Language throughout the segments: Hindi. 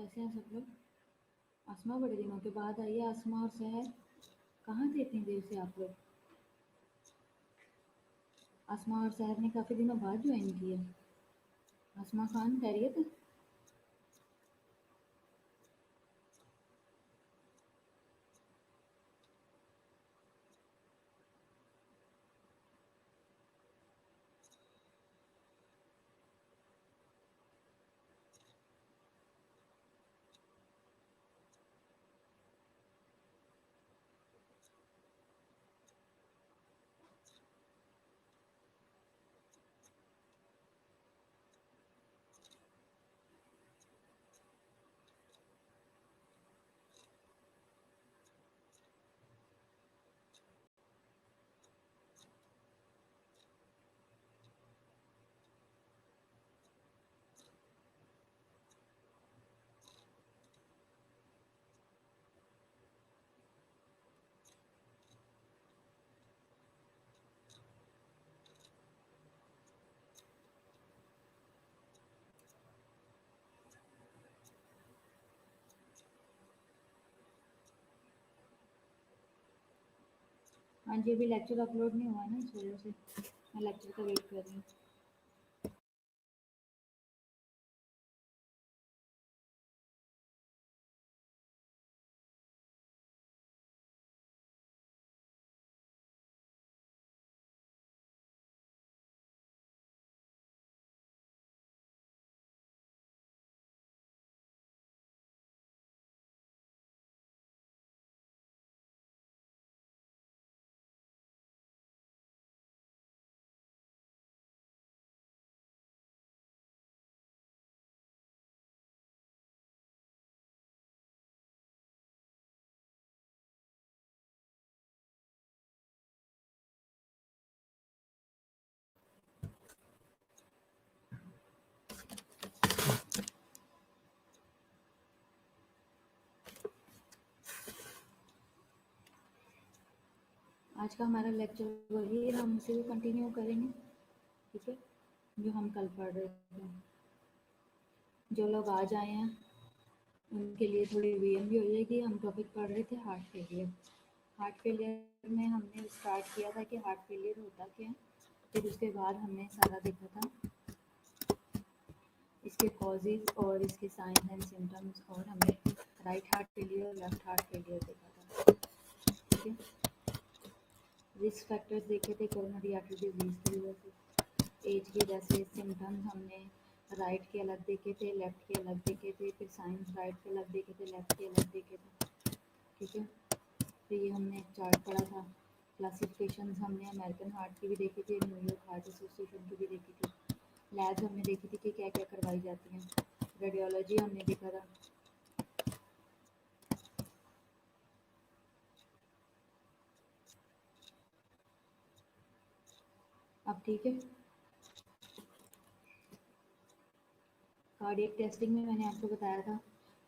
कैसे हैं सब लोग? आसमा बड़े दिनों के बाद आई है। आसमा और सहर कहाँ थे इतनी देर से आप लोग? आसमा और सहर ने काफ़ी दिनों बाद ज्वाइन किया। आसमा खान खैरियत है? हाँ जी, अभी लेक्चर अपलोड नहीं हुआ है ना, इस वजह से मैं लेक्चर का वेट कर रही हूँ। आज का हमारा लेक्चर वही है, हम उसे भी कंटिन्यू करेंगे। ठीक है, जो हम कल पढ़ रहे थे। जो लोग आज आए हैं उनके लिए थोड़ी रिवीजन भी हो जाएगी। हम टॉपिक पढ़ रहे थे हार्ट फेलियर। हार्ट फेलियर में हमने स्टार्ट किया था कि हार्ट फेलियर होता क्या है, फिर उसके बाद हमने सारा देखा था इसके कॉजेज और इसके साइंस एंड सिम्टम्स, और हमने राइट हार्ट फेलियर और लेफ्ट हार्ट फेलियर देखा था। ठीक है, रिस्क फैक्टर्स देखे थे कोरोनरी आर्टरी डिजीज की वजह से, एज की वजह से। सिम्टम्स हमने राइट के अलग देखे थे, लेफ्ट के अलग देखे थे, फिर साइंस राइट के अलग देखे थे, लेफ्ट के अलग देखे थे। ठीक है, फिर ये हमने एक चार्ट पढ़ा था। क्लासिफिकेशंस हमने अमेरिकन हार्ट की भी देखी थी, न्यूयॉर्क हार्ट एसोसिएशन की भी देखी थी। लैब्स हमने देखी थी कि क्या क्या करवाई जाती हैं। रेडियोलॉजी हमने देखा था। अब ठीक है, कार्डियक टेस्टिंग में मैंने आपको बताया था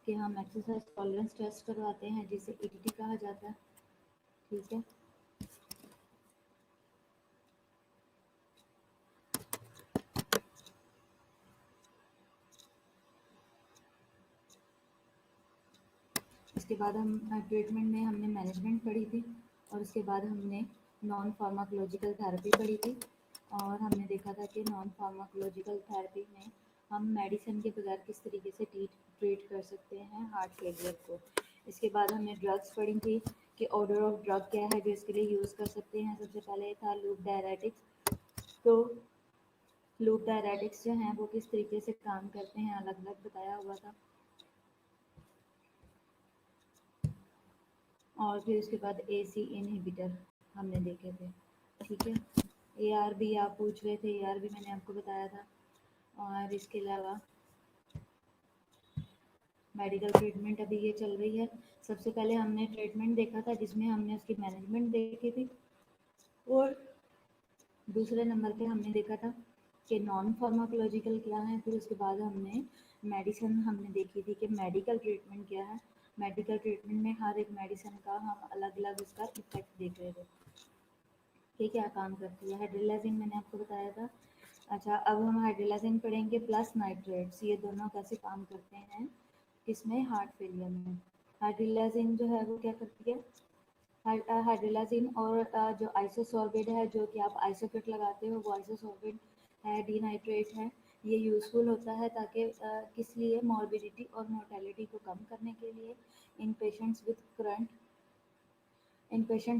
कि हम एक्सरसाइज टॉलरेंस टेस्ट करवाते हैं जिसे ईटीटी कहा जाता है। ठीक है, इसके बाद हम ट्रीटमेंट में हमने मैनेजमेंट पढ़ी थी, और उसके बाद हमने नॉन फार्माकोलॉजिकल थेरेपी पढ़ी थी। और हमने देखा था कि नॉन फार्माकोलॉजिकल थेरेपी में हम मेडिसिन के बगैर किस तरीके से ट्रीट कर सकते हैं हार्ट फेलियर को। इसके बाद हमने ड्रग्स पढ़ी थी कि ऑर्डर ऑफ ड्रग क्या है जो इसके लिए यूज़ कर सकते हैं। सबसे पहले था लूप डायरेटिक्स। तो लूप डायरेटिक्स जो हैं वो किस तरीके से काम करते हैं अलग अलग बताया हुआ था। और फिर उसके बाद AC इनहिबिटर हमने देखे थे। ठीक है, ARB आप पूछ रहे थे, ARB मैंने आपको बताया था। और इसके अलावा मेडिकल ट्रीटमेंट अभी ये चल रही है। सबसे पहले हमने ट्रीटमेंट देखा था जिसमें हमने उसकी मैनेजमेंट देखी थी, और दूसरे नंबर पे हमने देखा था कि नॉन फार्माकोलॉजिकल क्या है। फिर उसके बाद हमने मेडिसिन हमने देखी थी कि मेडिकल ट्रीटमेंट क्या है। मेडिकल ट्रीटमेंट में हर एक मेडिसिन का हम अलग अलग उसका इफेक्ट देख रहे थे कि क्या काम करती है। हाइड्रोलाइजिन मैंने आपको बताया था। अच्छा, अब हम हाइड्रोलाइजिन पढ़ेंगे प्लस नाइट्रेट्स, ये दोनों कैसे काम करते हैं किसमें, हार्ट फेलियर में। हाइड्रोलाजिन जो है वो क्या करती है, हाइड्रोलाजिन और जो आइसोसॉर्बेट है, जो कि आप आइसोकेट लगाते हो, वो आइसोसॉर्बेट है, डीनाइट्रेट है। ये यूज़फुल होता है ताकि किस लिए, मॉर्बिडिटी और मोर्टेलिटी को कम करने के लिए इन पेशेंट्स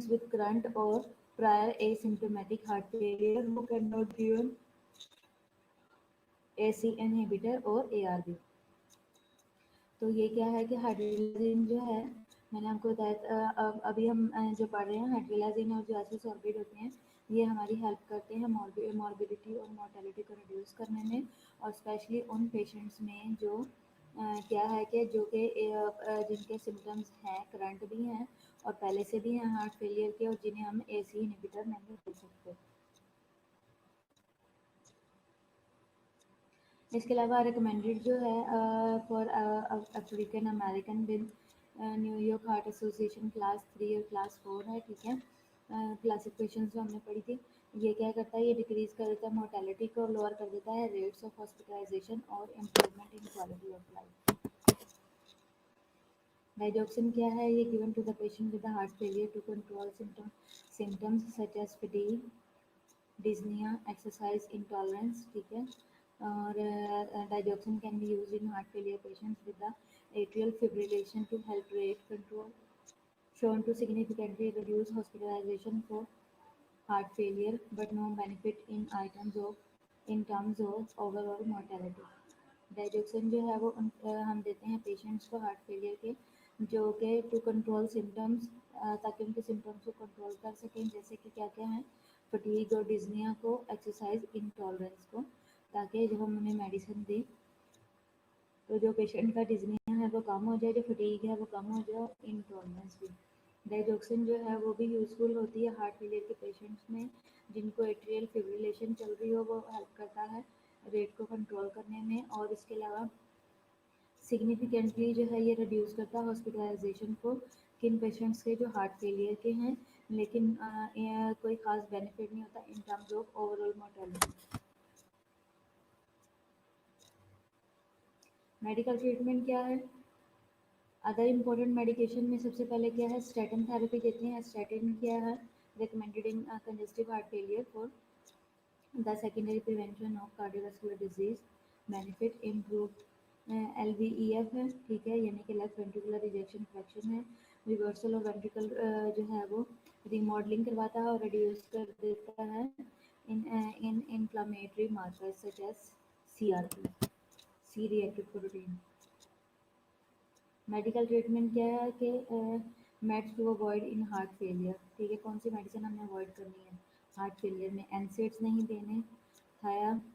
विद करंट और prior asymptomatic heart failure who can not given AC inhibitor और एआरबी। तो ये क्या है कि हाइड्रोलाजिन जो है, मैंने आपको बताया अभी हम जो पढ़ रहे हैं, हाइड्रोलाजिन और जो आइसोसॉर्बेट होते हैं, ये हमारी हेल्प करते हैं मॉर्बिडिटी और मोर्टेलिटी को रिड्यूस करने में, और स्पेशली उन पेशेंट्स में जो क्या है कि जो कि जिनके सिम्टम्स हैं, करंट भी हैं और पहले से भी हैं हार्ट फेलियर के, और जिन्हें हम एसी इनहिबिटर नहीं दे सकते। इसके अलावा रिकमेंडेड जो है for African American with New York heart association class 3 और क्लास 4 है, ठीक है। क्लासिफिकेशन जो हमने पढ़ी थी, ये क्या करता है, ये डिक्रीज कर देता है मोर्टेलिटी को, लोअर कर देता है रेट्स ऑफ हॉस्पिटलाइजेशन और improvement in quality of life. Digoxin क्या है, ये given to the patient with heart failure to control symptoms such as fatigue, dyspnoea, exercise intolerance, ठीक है। और digoxin can be used in heart failure patients with the atrial fibrillation to help rate control, shown to significantly reduce hospitalization for heart failure, but no benefit in terms of overall mortality. डाइजोक्सिन जो है वो हम देते हैं पेशेंट्स को हार्ट फेलियर के, जो कि टू कंट्रोल सिम्टम्स, ताकि उनके सिम्टम्स को कंट्रोल कर सकें, जैसे कि क्या क्या है, फटीग और डिजनिया को, एक्सरसाइज इंटॉलरेंस को, ताकि जब हम उन्हें मेडिसिन दें तो जो पेशेंट का डिजनिया है वो कम हो जाए, जो फटीग है वो कम हो जाए, इंटॉलरेंस भी। डाइजोक्सिन जो है वो भी यूज़फुल होती है हार्ट फेलियर के पेशेंट्स में जिनको एट्रियल फिब्रिलेशन चल रही हो, वो हेल्प करता है रेट को कंट्रोल करने में, और इसके अलावा सिग्निफिकेंटली जो है ये रिड्यूस करता है हॉस्पिटलाइजेशन को, किन पेशेंट्स के जो हार्ट फेलियर के हैं, लेकिन कोई खास बेनिफिट नहीं होता in terms of overall mortality. Medical treatment क्या है, अदर इम्पोर्टेंट मेडिकेशन में सबसे पहले क्या है, स्टैटिन थेरेपी देते हैं। स्टैटिन क्या है, recommended in congestive heart failure for the secondary prevention of cardiovascular disease, benefit improve LVEF है, ठीक है, यानी कि लेफ्ट वेंट्रिकुलर इजेक्शन फ्रैक्शन है। रिवर्सल ऑफ वेंट्रिकल जो है वो रिमॉडलिंग करवाता है और रिड्यूस कर देता है इन inflammatory markers such as CRP, C reactive protein. Medical treatment क्या है कि meds to avoid in heart failure, ठीक है, कौन सी मेडिसिन हमने अवॉइड करनी है हार्ट फेलियर में, एनसेड्स नहीं देने, थायाजोलिडिनोड्स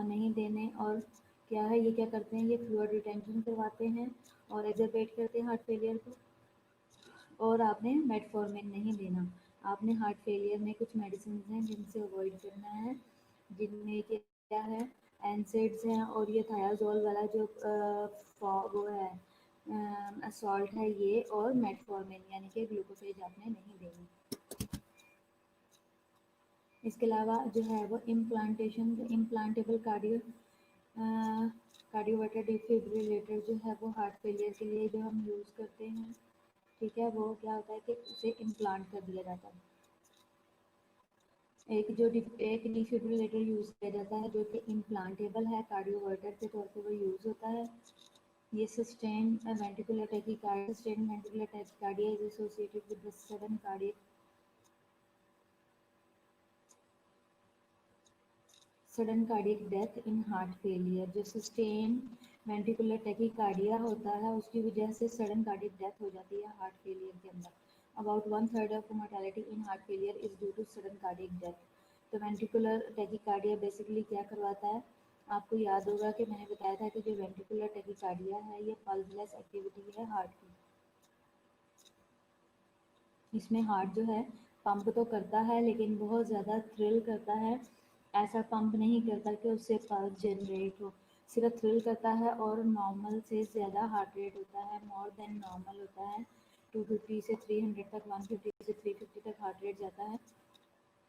नहीं देने, और क्या है, ये क्या करते हैं, ये फ्लूइड रिटेंशन करवाते हैं और एग्जर्बेट करते हैं हार्ट फेलियर को। और आपने मेटफॉर्मिन नहीं देना। आपने हार्ट फेलियर में कुछ मेडिसिन हैं जिनसे अवॉइड करना है, जिनमें क्या है, एनसेड्स हैं, और ये थायाजोल वाला जो वो है सॉल्ट है ये, और मेटफॉर्मिन यानी कि ग्लूकोफेज आपने नहीं देनी। इसके अलावा जो है वो इम्प्लांटेबल कार्डियोवर्टर डिफिब्रिलेटर जो है वो हार्ट फेलियर के लिए जो हम यूज़ करते हैं, ठीक है, वो क्या होता है कि उसे इम्प्लांट कर दिया जाता है। एक डिफिब्रिलेटर यूज़ किया जाता है जो कि इम्प्लांटेबल है, कार्डियोवर्टर के तौर पे वो यूज़ होता है। ये sustain ventricular tachycardia is associated with the sudden cardiac death in heart failure. जो सस्टेन वेंट्रिकुलर टैकीकार्डिया होता है उसकी वजह से सडन कार्डियक डेथ हो जाती है हार्ट फेलियर के अंदर। About 1/3 of mortality in heart failure is due to sudden cardiac death. तो वेंट्रिकुलर टैकीकार्डिया बेसिकली क्या करवाता है, आपको याद होगा कि मैंने बताया था कि जो वेंट्रिकुलर टैकीकार्डिया है ये पल्सलेस एक्टिविटी है हार्ट की। इसमें हार्ट जो है पंप तो करता है लेकिन बहुत ज़्यादा थ्रिल करता है, ऐसा पंप नहीं करता कि उससे पल्स जनरेट हो, सिर्फ थ्रिल करता है और नॉर्मल से ज़्यादा हार्ट रेट होता है, मोर देन नॉर्मल होता है। 250 से 300 तक, 150 से 350 तक हार्ट रेट जाता है।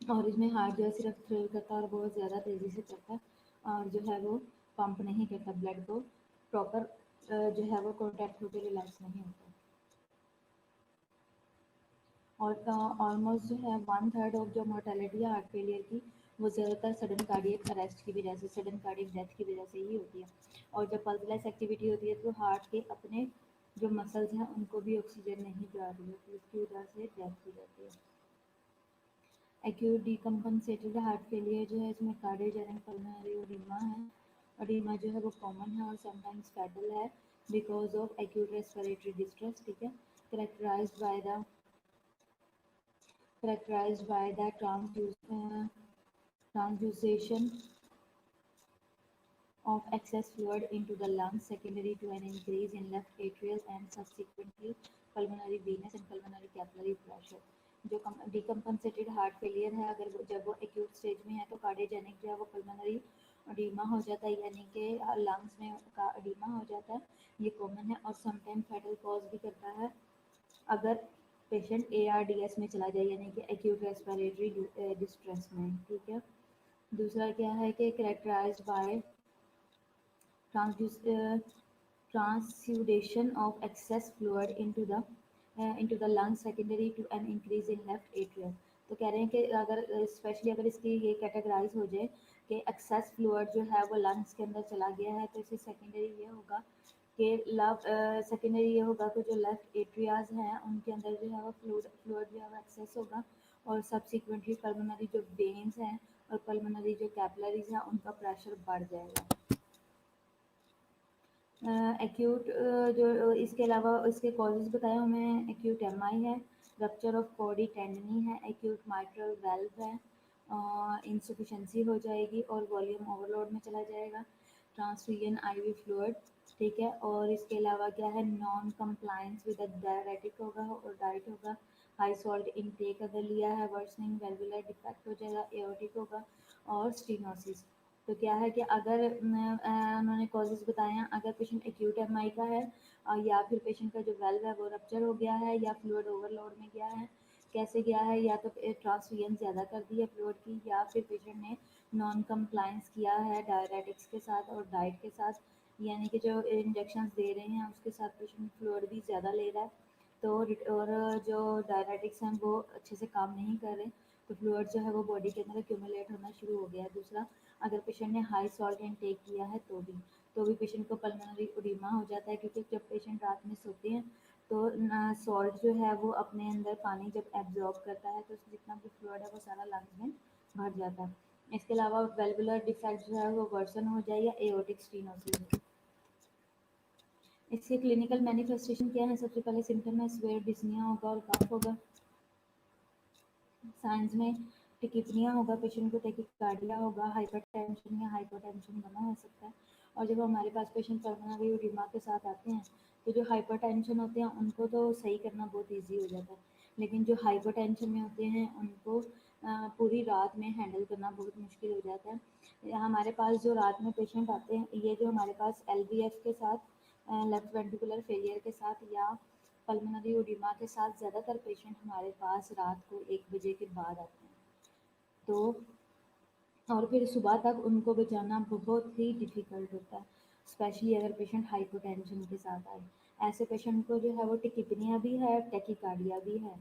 और इसमें हार्ट जो है सिर्फ थ्रिल करता है और बहुत ज़्यादा तेज़ी से चलता है, और जो है वो पंप नहीं करता, ब्लड को प्रॉपर जो है वो कॉन्टैक्ट होकर रिलैक्स नहीं होता। और ऑलमोस्ट जो है 1/3 ऑफ जो मोर्टेलिटी है हार्ट फेलियर की, वो ज़्यादातर सडन कार्डियक अरेस्ट की वजह से, सडन कार्डियक डेथ की वजह से ही होती है। और जब पल्सलेस एक्टिविटी होती है तो हार्ट के अपने जो मसल्स हैं उनको भी ऑक्सीजन नहीं जा रही है, तो इसकी वजह से डेथ हो जाती है। एक्यूट डिकम्पनसेटेड हार्ट फेलियर जो है इसमें कार्डियोजेनिक पल्मोनरी एडिमा है। एडिमा जो है वो कॉमन है और समटाइम्स फैटल है because of acute respiratory distress, ठीक है। characterized by the transduction of excess fluid into the lungs secondary to an increase in left atrial and subsequently pulmonary venous and pulmonary capillary pressure। जो डिकम्पनसेटेड हार्ट फेलियर है, अगर जब वो एक्यूट स्टेज में है तो कार्डियोजेनिक जो है वो पल्मोनरी एडिमा हो जाता है, यानी कि लंग्स में का एडिमा हो जाता है, ये कॉमन है और समटाइम फैटल कॉज भी करता है अगर पेशेंट ARDS में चला जाए, यानी कि एक्यूट रेस्पिरेटरी डिस्ट्रेस में, ठीक है। दूसरा क्या है कि characterised by transudation of excess fluid into the lung secondary to an increase in left atrium। तो कह रहे हैं कि अगर स्पेशली अगर इसकी ये कैटेगराइज हो जाए कि एक्सेस फ्लूइड जो है वो लंग्स के अंदर चला गया है, तो इसे सेकेंडरी ये होगा कि सेकेंडरी ये होगा कि जो लेफ्ट एट्रियाज हैं उनके अंदर जो है वो फ्लूइड जो है वो एक्सेस होगा, और सब्सिक्वेंटली पल्मोनरी जो वेन्स हैं और पल्मोनरी जो कैपिलरीज हैं उनका प्रेशर बढ़ जाएगा। एक्यूट जो इसके अलावा इसके कॉजेज़ बताए हमें, एक्यूट MI है, रप्चर ऑफ कॉर्डी टेंडनी है, एक्यूट माइट्रल वेल्व है, इंसफिशेंसी हो जाएगी और वॉल्यूम ओवरलोड में चला जाएगा, ट्रांसफ्यूजन IV फ्लूइड, ठीक है। और इसके अलावा क्या है, नॉन कंप्लायंस विद डायरेटिक होगा और डाइट होगा, हाई सॉल्ट इनटेक अगर लिया है, वर्सनिंग वेल्वुलर डिफेक्ट हो जाएगा, एओर्टिक होगा और स्टीनोसिस। तो क्या है कि अगर उन्होंने कॉजेज़ बताए हैं, अगर पेशेंट एक्यूट MI का है या फिर पेशेंट का जो वेल्व है वो रप्चर हो गया है या फ्लूइड ओवरलोड में गया है, कैसे गया है, या तो ट्रांसफ्यूजन ज़्यादा कर दी है फ्लूइड की, या फिर पेशेंट ने नॉन कंप्लायंस किया है डायरेटिक्स के साथ और डाइट के साथ, यानी कि जो इंजेक्शन दे रहे हैं उसके साथ पेशेंट फ्लूइड भी ज़्यादा ले रहा है, तो और जो डायरेटिक्स हैं वो अच्छे से काम नहीं कर रहे, तो फ्लूइड जो है वो बॉडी के अंदर एक्यूमुलेट होना शुरू हो गया है। दूसरा, अगर पेशेंट ने हाई सॉल्ट इनटेक किया है तो भी पेशेंट को पल्मोनरी एडिमा हो जाता है, क्योंकि जब पेशेंट रात में सोते हैं तो सॉल्ट जो है वो अपने अंदर पानी जब एब्जॉर्ब करता है तो जितना भी फ्लूइड है वो सारा लंग्स में भर जाता है। इसके अलावा वेल्वुलर डिफेक्ट जो है वो वर्सन हो जाए या एओर्टिक स्टीनोसिस हो। इसके क्लिनिकल मैनिफेस्टेशन क्या है, सबसे पहले सिम्टम है स्वेयर डिस्निया होगा और कफ होगा। साइंस में टिकिपनिया होगा, पेशेंट को टेकिकार्डिया होगा, हाइपरटेंशन या हाइपोटेंशन दोनों हो सकता है। और जब हमारे पास पेशेंट पल्मोनरी एडिमा के साथ आते हैं तो जो हाइपरटेंशन होते हैं उनको तो सही करना बहुत इजी हो जाता है, लेकिन जो हाइपरटेंशन में होते हैं उनको पूरी रात में हैंडल करना बहुत मुश्किल हो जाता है। हमारे पास जो रात में पेशेंट आते हैं, ये जो हमारे पास LVF के साथ लेफ्ट वेंट्रिकुलर फेलियर के साथ या पल्मोनरी एडिमा के साथ ज़्यादातर पेशेंट हमारे पास रात को 1 बजे के बाद आते हैं, तो और फिर सुबह तक उनको बचाना बहुत ही डिफ़िकल्ट होता है, स्पेशली अगर पेशेंट हाइपोटेंशन के साथ आए। ऐसे पेशेंट को जो है वो टिकिपनिया भी है, टैकीकार्डिया भी है,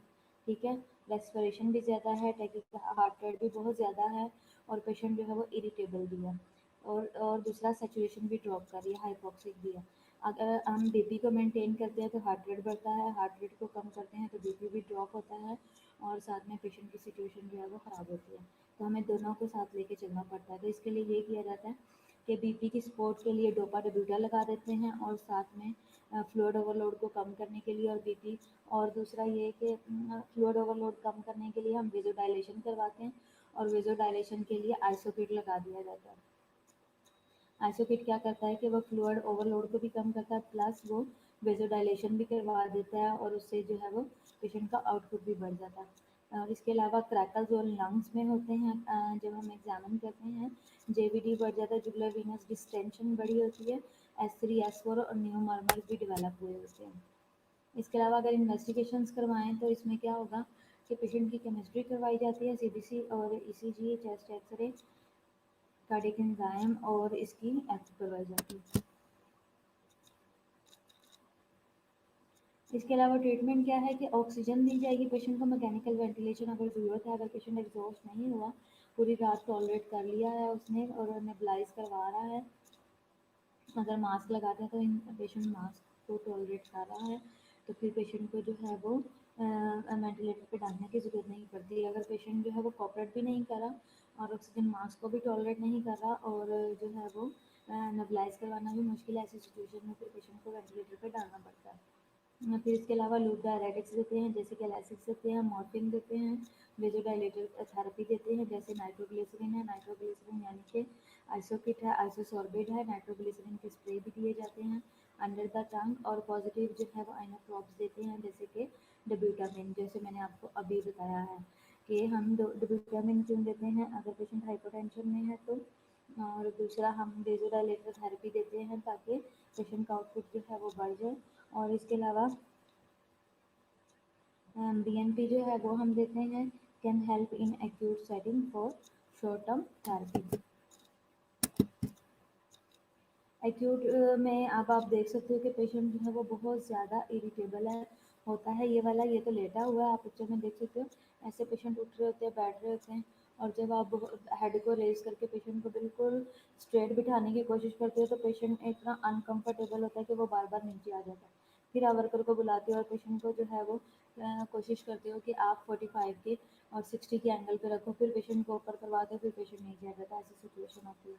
ठीक है, रेस्पिरेशन भी ज़्यादा है, हार्ट रेट भी बहुत ज़्यादा है और पेशेंट जो है वो इरिटेबल भी है, और दूसरा सैचुरेशन भी ड्रॉप कर रही है, हाइपॉक्सिक भी है। अगर हम BP को मेंटेन करते हैं तो हार्ट रेट बढ़ता है, हार्ट रेट को कम करते हैं तो BP भी ड्रॉप होता है और साथ में पेशेंट की सिचुएशन जो है वो ख़राब होती है, तो हमें दोनों को साथ लेके चलना पड़ता है। तो इसके लिए ये किया जाता है कि BP की सपोर्ट के लिए डोपा डब्यूटा लगा देते हैं और साथ में फ्लूइड ओवरलोड को कम करने के लिए, और BP, और दूसरा ये कि फ्लूइड ओवरलोड कम करने के लिए हम वेजोडाइलेशन करवाते हैं और वेजोडाइलेशन के लिए आइसोकिट लगा दिया जाता है। आइसोकिट क्या करता है कि वो फ्लूइड ओवरलोड को भी कम करता है, प्लस वो वेजोडाइलेशन भी करवा देता है और उससे जो है वो पेशेंट का आउटपुट भी बढ़ जाता है। और इसके अलावा क्रैकल जो लंग्स में होते हैं, जब हम एग्जामिन करते हैं, JVD बढ़ जाता है, जुगुलर वीनस डिस्टेंशन बड़ी होती है, S3 S4 और न्यूमर्मर भी डेवलप हुए होते हैं। इसके अलावा अगर इन्वेस्टिगेशंस करवाएं तो इसमें क्या होगा कि पेशेंट की केमिस्ट्री करवाई जाती है, सीबीसी और ECG, chest x ray, cardiac enzyme और इसकी एक्ट करवाई जाती है। इसके अलावा ट्रीटमेंट क्या है कि ऑक्सीजन दी जाएगी पेशेंट को, मैकेनिकल वेंटिलेशन अगर ज़रूरत है, अगर पेशेंट एग्जॉस्ट नहीं हुआ, पूरी रात टॉलरेट कर लिया है उसने और नेबुलाइज करवा रहा है, अगर मास्क लगाते हैं तो इन पेशेंट मास्क को टॉलरेट कर रहा है तो फिर पेशेंट को जो है वो वेंटिलेटर पे डालने की ज़रूरत नहीं पड़ती। अगर पेशेंट जो है वो कॉपरेट भी नहीं कर रहा और ऑक्सीजन मास्क को भी टॉलरेट नहीं कर रहा और जो है वो नेबुलाइज करवाना भी मुश्किल है, ऐसी सिचुएशन में फिर पेशेंट को वेंटिलेटर पे डालना पड़ता है। फिर इसके अलावा लूप डायरेटिक्स देते हैं जैसे कि एलासिक्स देते हैं, मॉर्फिन देते हैं, वेजोडाइलेटर थेरेपी देते हैं जैसे नाइट्रोग्लिसरीन है, नाइट्रोग्लिसरीन यानी कि आइसोकिट है, आइसोसॉर्बिड है, नाइट्रोग्लिसरीन के स्प्रे भी दिए जाते हैं अंडर द टंग, और पॉजिटिव जो है वो आइनोट्रॉप्स देते हैं जैसे कि डब्यूटामिन, जैसे मैंने आपको अभी बताया है कि हम डब्यूटामिन क्यों देते हैं अगर पेशेंट हाइपोटेंशन में है तो, और दूसरा हम वेजोडाइलेटर थेरेपी देते हैं ताकि पेशेंट का आउटपुट जो है वो बढ़ जाए, और इसके अलावा बीएनपी जो है वो हम देते हैं can help in acute setting for short term therapy. Acute में अब आप देख सकते हो कि पेशेंट जो है वो बहुत ज़्यादा इरिटेबल है होता है, ये वाला ये तो लेटा हुआ है, आप पिक्चर में देख सकते हो, ऐसे पेशेंट उठ रहे होते हैं, बैठ रहे होते हैं, और जब आप हेड को रेज करके पेशेंट को बिल्कुल स्ट्रेट बिठाने की कोशिश करते हो तो पेशेंट इतना अनकंफर्टेबल होता है कि वो बार बार नीचे आ जाता है। फिर आप वर्कर को बुलाते हो और पेशेंट को जो है वो कोशिश करते हो कि आप 45 के और 60 के एंगल पे रखो, फिर पेशेंट को ऊपर करवाते हो, फिर पेशेंट नीचे आ जाता है, ऐसी सिचुएशन होती है।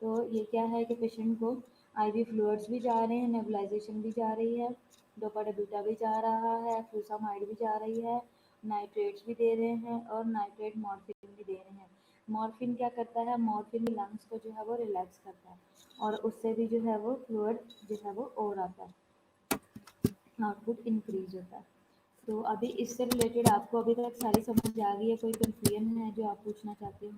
तो ये क्या है कि पेशेंट को आईवी फ्लूइड्स भी जा रहे हैं, नेबुलाइजेशन भी जा रही है, डोपाडेबिटा भी जा रहा है, फ्लूसामाइड भी जा रही है, नाइट्रेट्स भी दे रहे हैं और नाइट्रेट मॉर्फिन भी दे रहे हैं। मॉर्फिन क्या करता है, मॉर्फिन लंग्स को जो है वो रिलैक्स करता है और उससे भी जो है वो फ्लूइड जो है वो और आता है, आउटपुट इंक्रीज होता है। तो अभी इससे रिलेटेड आपको अभी तक सारी समझ आ गई है, कोई कंफ्यूजन है जो आप पूछना चाहते हो?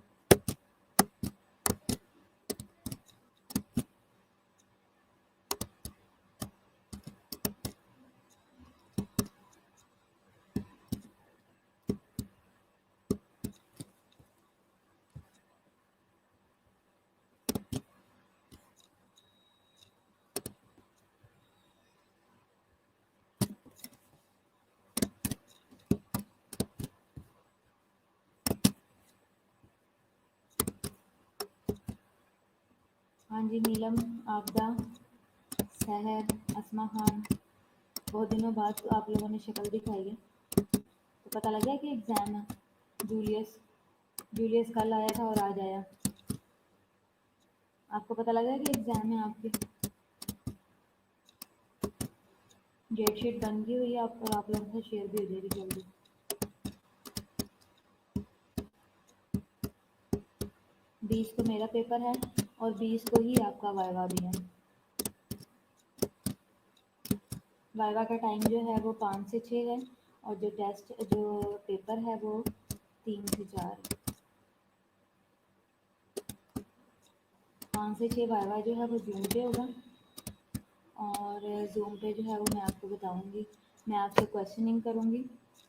हाँ जी, नीलम, आपदा, सहर, असमा खान, बहुत दिनों बाद तो आप लोगों ने शक्ल दिखाई है, तो पता लग गया कि एग्ज़ाम है। जूलियस जूलियस कल आया था और आज आया, आपको पता लगा कि एग्ज़ाम है आपके? डेट शीट बन गई हुई है आप, और आप लोगों से शेयर भी हो जाएगी जल्दी। 20 को मेरा पेपर है और 20 को ही आपका वाइवा भी है। वाइवा का टाइम जो है वो 5 से 6 है और जो पेपर है वो 3 से 4 है। 5 से 6 वाइवा जो है वो जूम पे होगा और जूम पे जो है वो मैं आपको बताऊंगी, मैं आपसे क्वेश्चनिंग करूंगी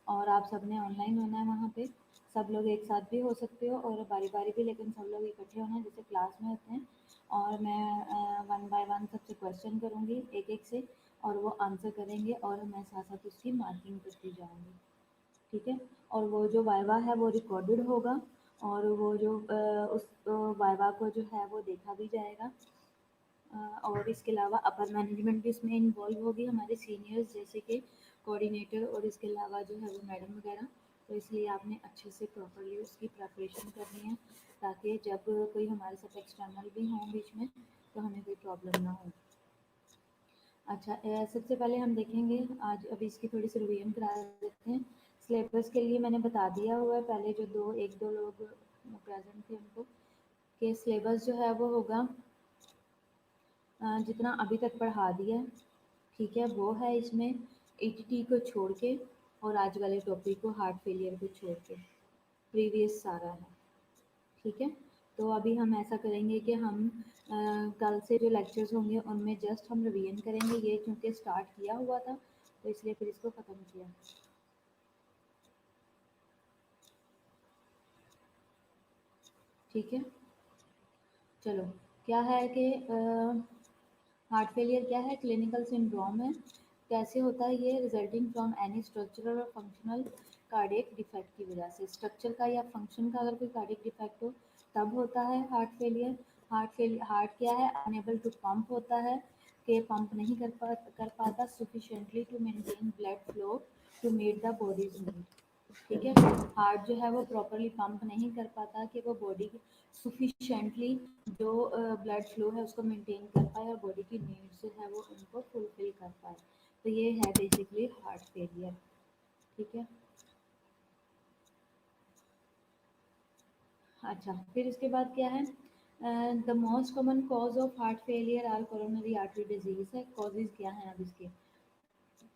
और आप सब ने ऑनलाइन होना है वहाँ पे, सब लोग एक साथ भी हो सकते हो और बारी बारी भी, लेकिन सब लोग इकट्ठे होना है जैसे क्लास में होते हैं, और मैं वन बाय वन सबसे क्वेश्चन करूँगी एक एक से और वो आंसर करेंगे और मैं साथ साथ उसकी मार्किंग करती जाऊँगी, ठीक है? और वो जो वाइवा है वो रिकॉर्डेड होगा और वो जो उस वाइवा को जो है वो देखा भी जाएगा, और इसके अलावा अपर मैनेजमेंट भी इसमें इन्वॉल्व होगी, हमारे सीनियर्स जैसे कि कोऑर्डिनेटर और इसके अलावा जो है वो मैडम वगैरह, तो इसलिए आपने अच्छे से प्रॉपरली उसकी प्रिपरेशन करनी है ताकि जब कोई हमारे साथ एक्सटर्नल भी हों बीच में तो हमें कोई प्रॉब्लम ना हो। अच्छा, सबसे पहले हम देखेंगे आज, अभी इसकी थोड़ी सी रिवीजन करा देते हैं। सिलेबस के लिए मैंने बता दिया हुआ है पहले, जो एक दो लोग प्रेजेंट थे उनको, कि सिलेबस जो है वो होगा जितना अभी तक पढ़ा दिया है, ठीक है, वो है इसमें ईटीटी को छोड़ के और आज वाले टॉपिक को हार्ट फेलियर को छोड़ के प्रीवियस सारा है, ठीक है। तो अभी हम ऐसा करेंगे कि हम कल से जो लेक्चर्स होंगे उनमें जस्ट हम रिवीजन करेंगे, ये क्योंकि स्टार्ट किया हुआ था तो इसलिए फिर इसको ख़त्म किया। ठीक है, चलो क्या है कि हार्ट फेलियर क्या है, क्लिनिकल सिंड्रोम है। कैसे होता है ये, रिजल्टिंग फ्रॉम एनी स्ट्रक्चरल और फंक्शनल कार्डियक डिफेक्ट की वजह से, स्ट्रक्चर का या फंक्शन का अगर कोई कार्डियक डिफेक्ट हो तब होता है हार्ट फेलियर। हार्ट क्या है, अनेबल टू पंप होता है, कि पंप नहीं कर पाता sufficiently to maintain blood flow to meet the body's need. ठीक है, हार्ट जो है वो प्रॉपरली पंप नहीं कर पाता कि वो बॉडी की सफिशिएंटली जो ब्लड फ्लो है उसको मेंटेन कर पाए और बॉडी की नीड्स जो है वो उनको फुलफिल कर पाए। तो ये है बेसिकली हार्ट फेलियर। ठीक है, अच्छा फिर इसके बाद क्या है, the most common cause of heart failure are coronary artery disease है। कॉजेज क्या है अब इसके,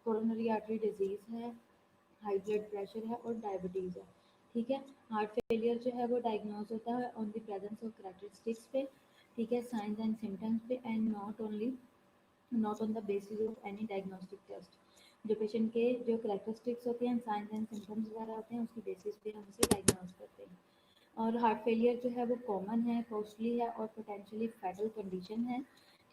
कोरोनरी आर्टरी डिजीज है, हाई ब्लड प्रेशर है और डायबिटीज़ है। ठीक है, हार्ट फेलियर जो है वो डायग्नोज होता है on the presence of characteristics पे, ठीक है, साइंस एंड सिम्टम्स पे, and not on the basis of any diagnostic test. जो पेशेंट के जो कैरेक्टरिस्टिक्स होते हैं, साइंस एंड सिम्टम्स वगैरह होते हैं, उसकी बेसिस पे हम उसे डायग्नोज करते हैं। और हार्ट फेलियर जो है वो कॉमन है, कॉस्टली है और पोटेंशियली फैटल कंडीशन है।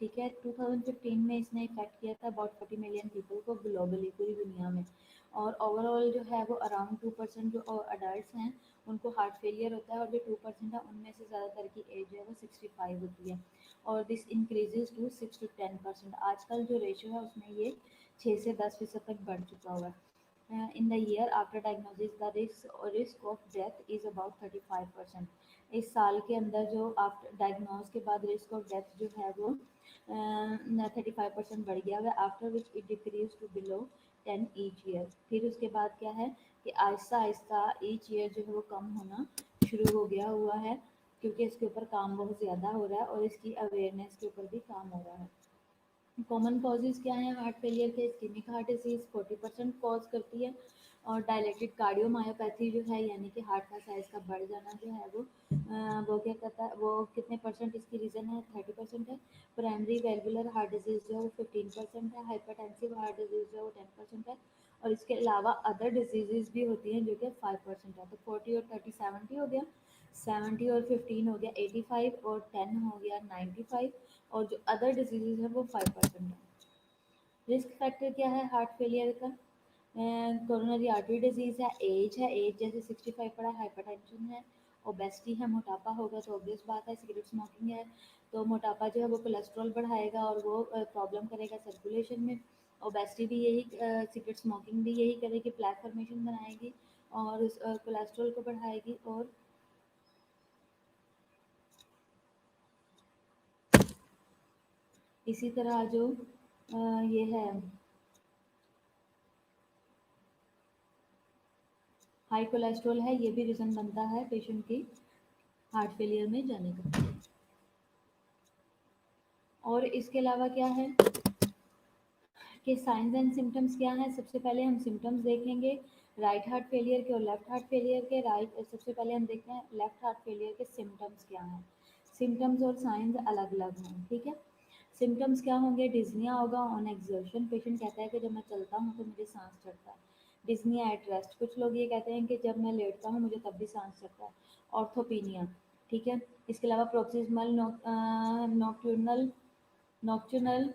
ठीक है, 2015 में इसने इफेक्ट किया था अबाउट 40 मिलियन पीपल को ग्लोबली, पूरी दुनिया में। और ओवरऑल जो है वो अराउंड 2% जो अडल्ट हैं उनको हार्ट फेलियर होता है, और जो 2% है उनमें से ज़्यादातर की एज जो है वो 65 होती है, और दिस इंक्रीजेज टू 6 to 10%। आजकल जो रेशो है उसमें ये 6 से 10% तक बढ़ चुका हुआ है। In the year after diagnosis, the risk of death is about 35%। इस साल के अंदर जो आफ्टर डायग्नोज के बाद रिस्क ऑफ डेथ जो है वो 35% बढ़ गया है, after which it decrease to below 10 each year. फिर उसके बाद क्या है कि आहिस्ता आहिस्ता ईच ईयर जो है वो कम होना शुरू हो गया हुआ है, क्योंकि इसके ऊपर काम बहुत ज़्यादा हो रहा है और इसकी अवेयरनेस के ऊपर भी काम हो रहा है। कॉमन कॉजेज़ क्या हैं हार्ट फेलियर के, इस्केमिक हार्ट डिजीज़ 40% कॉज करती है, और डायलेटेड कार्डियोमायोपैथी जो है यानी कि हार्ट का साइज़ का बढ़ जाना जो है वो क्या करता है, वो कितने परसेंट इसकी रीज़न है, 30% है। प्राइमरी वेलुलर हार्ट डिजीज़ जो है वो 15% है। हाइपरटेंसिव हार्ट डिजीज़ जो है वो 10% है, और इसके अलावा अदर डिजीज़ भी होती हैं जो कि 5% है। तो 40 और 30 70 हो गया, 70 और 15 हो गया 85, और 10 हो गया 95, और जो अदर डिजीज़ है वो 5% है। रिस्क फैक्टर क्या है हार्ट फेलियर का, कोरोनरी आर्टरी डिजीज़ है, एज जैसे 65 पड़ा, हाइपरटेंशन है, ओबेसिटी है, मोटापा होगा तो ऑब्वियस बात है, सिगरेट स्मोकिंग है तो मोटापा जो है वो कोलेस्ट्रॉल बढ़ाएगा और वो प्रॉब्लम करेगा सर्कुलेशन में। ओबेसिटी भी यही, सिगरेट स्मोकिंग भी यही करेगी, प्लैक फॉर्मेशन बनाएगी और उस कोलेस्ट्रॉल को बढ़ाएगी। और इसी तरह जो ये है हाई कोलेस्ट्रॉल है, ये भी रीज़न बनता है पेशेंट की हार्ट फेलियर में जाने का। और इसके अलावा क्या है कि साइंस एंड सिम्टम्स क्या हैं, सबसे पहले हम सिम्टम्स देखेंगे राइट हार्ट फेलियर के और लेफ्ट हार्ट फेलियर के। सबसे पहले हम देखते हैं लेफ्ट हार्ट फेलियर के सिम्टम्स क्या हैं। सिम्टम्स और साइंस अलग अलग हैं, ठीक है। सिम्टम्स क्या होंगे, डिज्निया होगा ऑन एक्सर्शन, पेशेंट कहता है कि जब मैं चलता हूँ तो मुझे सांस चढ़ता है। डिज्निया एट रेस्ट, कुछ लोग ये कहते हैं कि जब मैं लेटता हूँ मुझे तब भी सांस चढ़ता है। ऑर्थोपीनिया, ठीक है। इसके अलावा प्रोक्सिमल नॉक्टर्नल नॉक्टर्नल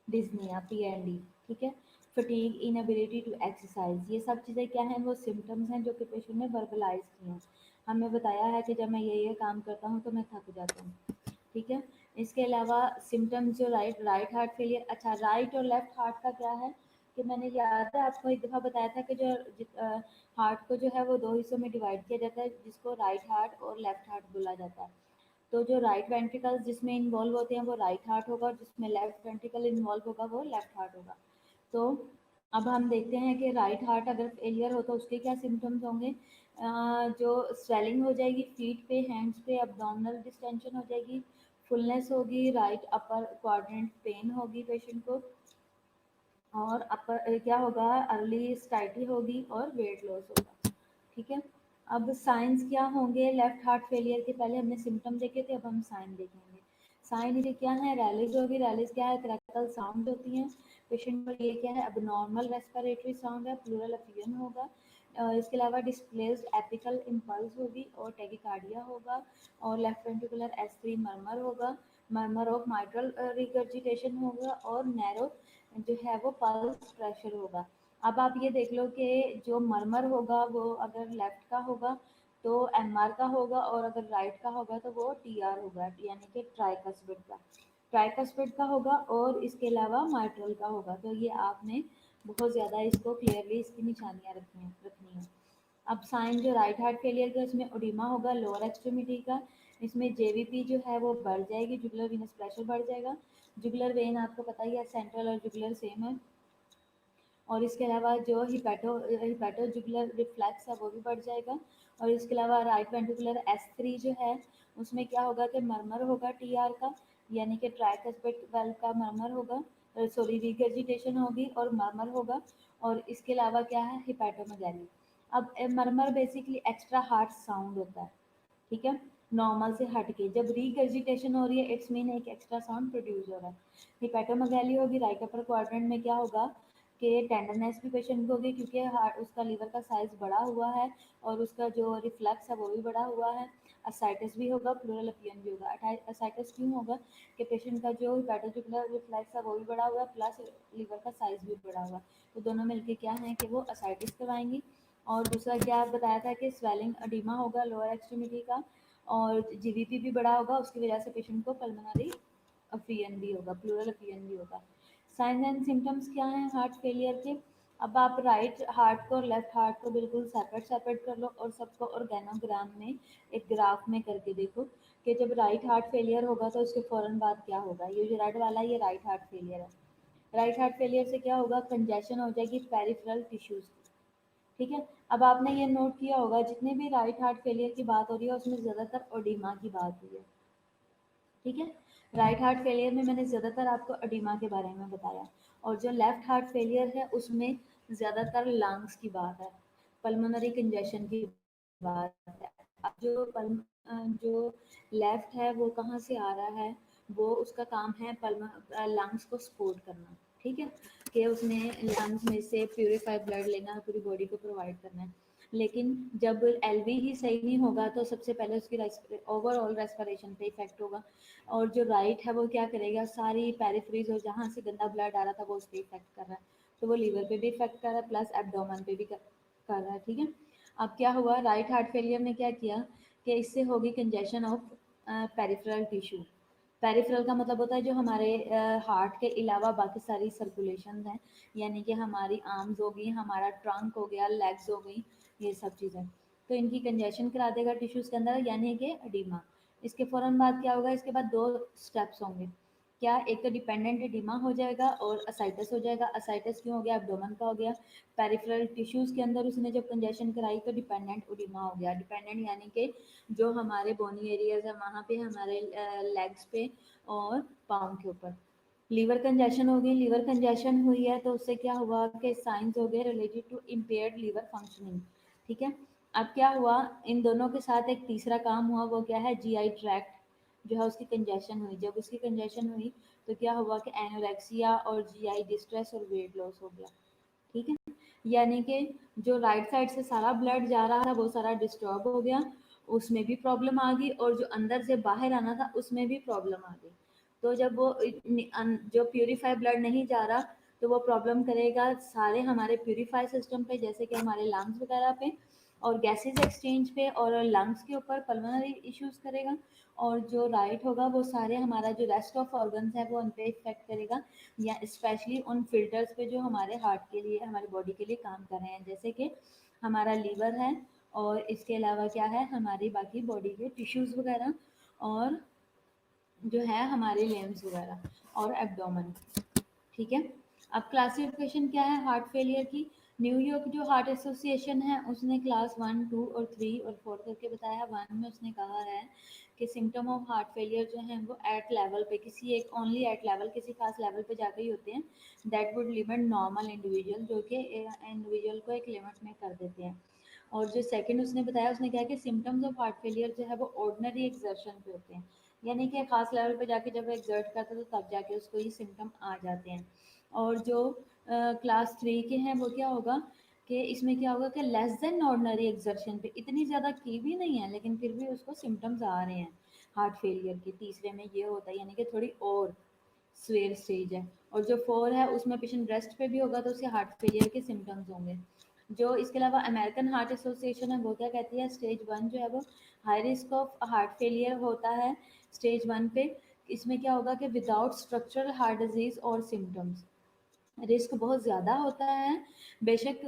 डिज़निया पीएनडी, ठीक है। फटीग, इनएबिलिटी टू एक्सरसाइज, ये सब चीज़ें क्या हैं, वो सिम्टम्स हैं जो कि पेशेंट ने वर्बलाइज किए हैं। हमें बताया है कि जब मैं ये काम करता हूँ तो मैं थक जाता हूँ, ठीक है। इसके अलावा सिम्टम्स जो राइट हार्ट फेलियर, अच्छा राइट और लेफ्ट हार्ट का क्या है कि मैंने याद है आपको एक दफ़ा बताया था कि जो हार्ट को जो है वो दो हिस्सों में डिवाइड किया जाता है, जिसको राइट हार्ट और लेफ्ट हार्ट बोला जाता है। तो जो राइट वेंट्रिकल्स जिसमें इन्वॉल्व होते हैं वो राइट हार्ट होगा, और जिसमें लेफ्ट वेंट्रिकल इन्वॉल्व होगा वो लेफ्ट हार्ट होगा। तो अब हम देखते हैं कि राइट हार्ट अगर फेलियर हो तो उसके क्या सिम्टम्स होंगे। जो स्वेलिंग हो जाएगी फीट पे, हैंड्स पे, abdominal डिस्टेंशन हो जाएगी, फुलनेस होगी, राइट अपर क्वाड्रेंट पेन होगी पेशेंट को, और अपर क्या होगा, अर्ली स्टाइटी होगी और वेट लॉस होगा, ठीक है। अब साइंस क्या होंगे लेफ्ट हार्ट फेलियर के, पहले हमने सिम्टम देखे थे, अब हम साइन देखेंगे। साइन ये क्या है, रैलीज होगी, रैलीज क्या है, क्रैकल साउंड होती हैं, पेशेंट को ये क्या है, अब नॉर्मल रेस्पिरेटरी साउंड है, प्लूरल एफियन होगा। इसके अलावा डिस्प्लेस्ड एपिकल इम्पल्स होगी और टेकिकार्डिया होगा और लेफ्ट वेंट्रिकुलर S3 मर्मर होगा, मर्मर ऑफ माइट्रल रिगर्जिटेशन होगा और नैरो जो है वो पल्स प्रेशर होगा। अब आप ये देख लो कि जो मर्मर होगा वो अगर लेफ्ट का होगा तो MR का होगा और अगर राइट का होगा तो वो TR होगा, यानी कि ट्राइकस्पिड का, ट्राइकस्पिड का होगा और इसके अलावा माइट्रल का होगा। तो ये आपने बहुत ज़्यादा इसको क्लियरली इसकी निशानियाँ रखनी है। अब साइन जो राइट हार्ट फेलियर का, इसमें ओडिमा होगा लोअर एक्सट्रीमिटी का, इसमें जेवीपी जो है वो बढ़ जाएगी, जुगुलर वीनस प्रेशर बढ़ जाएगा। जुगुलर वेन आपको पता ही है सेंट्रल और जुगुलर सेम है। और इसके अलावा जो हिपैटो जुगुलर रिफ्लेक्स है वो भी बढ़ जाएगा। और इसके अलावा राइट वेंट्रिकुलर S3 जो है उसमें क्या होगा कि मर्मर होगा TR का, यानी कि ट्राइकस्पिड वेल्व का मर्मर होगा, सॉरी रिगर्जिटेशन होगी और मर्मर होगा। और इसके अलावा क्या है, हिपैटोमेगैली। अब murmur basically extra heart sound होता है, ठीक है, नॉर्मल से हट के जब रीगर्जिटेशन हो रही है इट्स मीन एक एक्स्ट्रा साउंड प्रोड्यूस हो रहा है। हिपैटोमेगैली होगी, राइट अपर क्वाड्रेंट में क्या होगा कि टेंडरनेस भी पेशेंट को होगी क्योंकि हार्ट उसका लीवर का साइज बड़ा हुआ है और उसका जो रिफ्लेक्स है वो भी बड़ा हुआ है। असाइटिस भी होगा, प्लूरल एपियन भी होगा। असाइटिस क्यों होगा कि पेशेंट का जो हिपैटोजुगुलर रिफ्लेक्स है वो भी बड़ा हुआ है प्लस लीवर का साइज भी बड़ा हुआ है, तो दोनों मिलके क्या है कि वो असाइटिस करवाएंगी। और दूसरा क्या बताया था कि स्वेलिंग अडीमा होगा लोअर एक्सट्रीमिटी का और जीवीपी भी बड़ा होगा, उसकी वजह से पेशेंट को पल्मोनरी अफियन भी होगा, प्लूरल अफियन भी होगा। साइंस एंड सिम्टम्स क्या हैं हार्ट फेलियर के। अब आप राइट हार्ट को और लेफ्ट हार्ट को बिल्कुल सेपरेट सेपरेट कर लो और सबको ऑर्गेनोग्राम में एक ग्राफ में करके देखो कि जब राइट हार्ट फेलियर होगा तो उसके फ़ौरन बाद क्या होगा। ये जो रेड वाला ये राइट हार्ट फेलियर है। राइट हार्ट फेलियर से क्या होगा, कंजेशन हो जाएगी पेरिफेरल टिश्यूज, ठीक है। अब आपने ये नोट किया होगा जितने भी राइट हार्ट फेलियर की बात हो रही है उसमें ज़्यादातर ओडिमा की बात हुई है, ठीक है। राइट हार्ट फेलियर में मैंने ज़्यादातर आपको अडीमा के बारे में बताया और जो लेफ्ट हार्ट फेलियर है उसमें ज़्यादातर लंग्स की बात है, पल्मोनरी कंजेशन की बात है। अब जो लेफ्ट है वो कहाँ से आ रहा है, वो उसका काम है लंग्स को सपोर्ट करना, ठीक है, कि उसने लंग्स में से प्यूरिफाइड ब्लड लेना है, पूरी बॉडी को प्रोवाइड करना है। लेकिन जब एलवी ही सही नहीं होगा तो सबसे पहले उसकी ओवरऑल रेस्पिरेशन पे इफेक्ट होगा और जो राइट है वो क्या करेगा, सारी पेरिफेरीज और जहाँ से गंदा ब्लड आ रहा था वो उस पर इफेक्ट कर रहा है, तो वो लीवर पे भी इफेक्ट कर रहा है प्लस एब्डोमेन पे भी कर रहा है, ठीक है। अब क्या हुआ, राइट हार्ट फेलियर ने क्या किया कि इससे होगी congestion of peripheral tissue. Peripheral का मतलब होता है जो हमारे हार्ट के अलावा बाकी सारी सर्कुलेशन हैं, यानी कि हमारी आर्म्स हो गई, हमारा ट्रंक हो गया, लेग्स हो गई, ये सब चीज़ें, तो इनकी कंजेशन करा देगा टिश्यूज़ के अंदर, यानी कि एडिमा। इसके फ़ौरन बाद क्या होगा, इसके बाद दो स्टेप्स होंगे, क्या, एक तो डिपेंडेंट एडिमा हो जाएगा और असाइटिस हो जाएगा। असाइटिस क्यों हो गया, एब्डोमेन का हो गया, पेरिफेरल टिश्यूज़ के अंदर उसने जब कंजेशन कराई तो डिपेंडेंट एडिमा हो गया। डिपेंडेंट यानी कि जो हमारे बोनी एरियाज है वहाँ पे, हमारे लेग्स पे और पाँव के ऊपर। लीवर कंजेशन हो गई, लीवर कंजेशन हुई है तो उससे क्या हुआ कि साइंस हो गए related to impaired liver functioning, ठीक है। अब क्या हुआ, इन दोनों के साथ एक तीसरा काम हुआ, वो क्या है, जीआई ट्रैक्ट जो है उसकी कंजेशन हुई। जब उसकी कंजेशन हुई तो क्या हुआ कि एनोरेक्सिया और जीआई डिस्ट्रेस और वेट लॉस हो गया, ठीक है। यानी कि जो राइट साइड से सारा ब्लड जा रहा था वो सारा डिस्टर्ब हो गया, उसमें भी प्रॉब्लम आ गई और जो अंदर से बाहर आना था उसमें भी प्रॉब्लम आ गई। तो जब वो जो प्यूरिफाई ब्लड नहीं जा रहा तो वो प्रॉब्लम करेगा सारे हमारे प्यूरिफाई सिस्टम पे, जैसे कि हमारे लंग्स वगैरह पे और गैसेज एक्सचेंज पे और लंग्स के ऊपर पल्मोनरी इश्यूज करेगा। और जो राइट होगा वो सारे हमारा जो रेस्ट ऑफ ऑर्गन्स है वो उन पे इफेक्ट करेगा, या स्पेशली उन फिल्टर्स पे जो हमारे हार्ट के लिए, हमारी बॉडी के लिए काम कर रहे हैं, जैसे कि हमारा लीवर है और इसके अलावा क्या है, हमारी बाकी बॉडी के टिश्यूज़ वगैरह और जो है हमारे लेम्स वगैरह और एब्डोमेन, ठीक है। अब क्लासिफिकेशन क्या है हार्ट फेलियर की, न्यूयॉर्क जो हार्ट एसोसिएशन है उसने क्लास 1, 2 और 3 और 4 करके बताया। 1 में उसने कहा है कि सिम्टम ऑफ हार्ट फेलियर जो है वो एट लेवल पे, किसी एक ओनली एट लेवल, किसी खास लेवल पे जाकर ही होते हैं, that would limit normal individual, जो कि इंडिविजुअल को एक लिमिट में कर देते हैं। और जो सेकंड उसने बताया, उसने कहा कि सिम्टम्स ऑफ हार्ट फेलियर जो है वो ऑर्डिनरी एक्सर्शन पे होते हैं, यानी कि खास लेवल पे जाके जब वो एक्सर्ट करता है तो तब जाके उसको ये सिम्टम आ जाते हैं। और जो क्लास 3 के हैं वो क्या होगा कि इसमें क्या होगा कि लेस देन ऑर्डिनरी एक्सर्शन पे, इतनी ज़्यादा की भी नहीं है लेकिन फिर भी उसको सिम्टम्स आ रहे हैं हार्ट फेलियर के। तीसरे में ये होता है यानी कि थोड़ी और स्वेयर स्टेज है। और जो 4 है उसमें पेशेंट रेस्ट पे भी होगा तो उसके हार्ट फेलियर के सिम्टम्स होंगे। जो इसके अलावा अमेरिकन हार्ट एसोसिएशन है वो क्या कहती है, स्टेज 1 जो है वो high risk of heart failure होता है स्टेज 1 पे। इसमें क्या होगा कि विदाउट स्ट्रक्चरल हार्ट डिजीज और सिम्टम्स, रिस्क बहुत ज़्यादा होता है। बेशक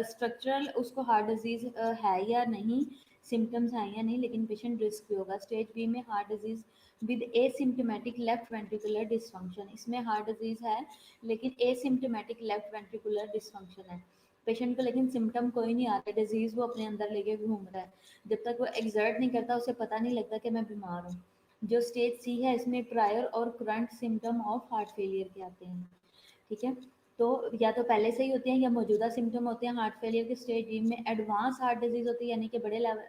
स्ट्रक्चरल उसको हार्ट डिजीज़ है या नहीं, सिम्टम्स हैं या नहीं, लेकिन पेशेंट रिस्क भी होगा। स्टेज बी में heart disease with asymptomatic left ventricular dysfunction, इसमें हार्ट डिजीज़ है लेकिन एसिम्टोमेटिक लेफ्ट वेंट्रिकुलर डिसफंक्शन है। पेशेंट को लेकिन सिम्टम कोई नहीं आता, डिजीज़ वो अपने अंदर लेके घूम रहा है। जब तक वो एग्जर्ट नहीं करता उसे पता नहीं लगता कि मैं बीमार हूँ। जो स्टेज सी है इसमें प्रायर और current symptom of heart failure के आते हैं। ठीक है, तो या तो पहले से ही होते हैं या मौजूदा सिम्टम होते हैं। हार्ट फेलियर के स्टेज डी में एडवांस हार्ट डिजीज होती है यानी कि बड़े लेवल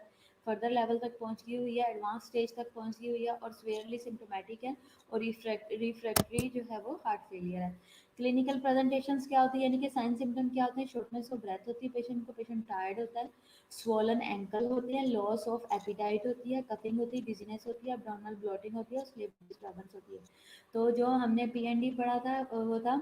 फर्दर लेवल तक पहुंच गई हुई है, एडवांस स्टेज तक पहुंच गई हुई है और स्वेयरली सिम्टोमेटिक है और रिफ्रैक्टरी जो है वो हार्ट फेलियर है। क्लिनिकल प्रेजेंटेशंस क्या होती है यानी कि साइन सिम्टम क्या होते हैं, शॉर्टनेस ऑफ ब्रेथ होती है पेशेंट को, पेशेंट टायर्ड होता है, स्वॉलन एंकल होते हैं, लॉस ऑफ एपिटाइट होती है, कपिंग होती है, डिजीनेस होती है, abdominal ब्लोटिंग होती है और स्लीप डिस्टर्बेंस होती है। तो जो हमने पीएनडी पढ़ा था वो था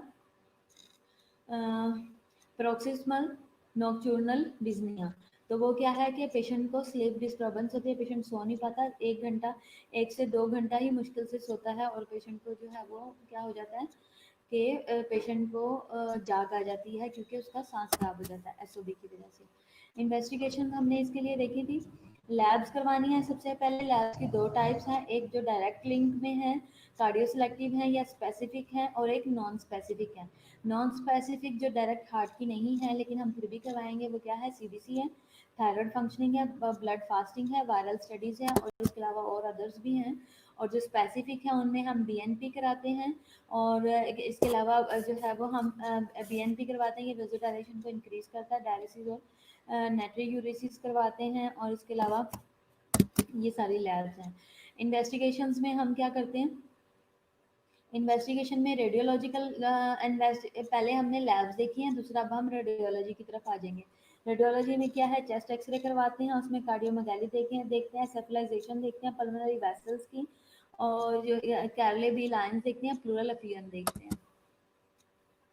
प्रोक्सिमल नॉक्टर्नल डिस्निया। तो वो क्या है कि पेशेंट को स्लीप डिस्टर्बेंस होती है, पेशेंट सो नहीं पाता, 1 घंटा 1 से 2 घंटा ही मुश्किल से सोता है और पेशेंट को जो है वो क्या हो जाता है कि पेशेंट को जाग आ जाती है क्योंकि उसका सांस खराब हो जाता है एसओबी की वजह से। इन्वेस्टिगेशन हमने इसके लिए देखी थी, लैब्स करवानी है। सबसे पहले लैब्स की दो टाइप्स हैं, एक जो डायरेक्ट लिंक में है, कार्डियो सिलेक्टिव है या स्पेसिफिक है, और एक नॉन स्पेसिफिक है। नॉन स्पेसिफिक जो डायरेक्ट हार्ट की नहीं है लेकिन हम फिर भी करवाएंगे वो क्या है, सीबीसी है, थायराइड फंक्शनिंग है, ब्लड फास्टिंग है, वायरल स्टडीज़ है और इसके अलावा और अदर्स भी हैं। और जो स्पेसिफिक है उनमें हम बीएनपी कराते हैं और इसके अलावा जो है वो हम बीएनपी करवाते हैं, ये वेजोडाइलेशन को इंक्रीज करता है, डायलिसिस और नेट्रीयूरेसिस करवाते हैं और इसके अलावा ये सारी लैब्स हैं। इन्वेस्टिगेशंस में हम क्या करते हैं, इन्वेस्टिगेशन में रेडियोलॉजिकल पहले हमने लैब्स देखी हैं, दूसरा अब हम रेडियोलॉजी की तरफ आ जाएंगे। रेडियोलॉजी में क्या है, चेस्ट एक्सरे करवाते हैं, उसमें कार्डियोमेगाली देखते हैं, सेफलाइजेशन देखते हैं पल्मोनरी वेसल्स की, और जो कैरले बी लाइन्स देखते हैं, प्लूरल अफियन देखते हैं।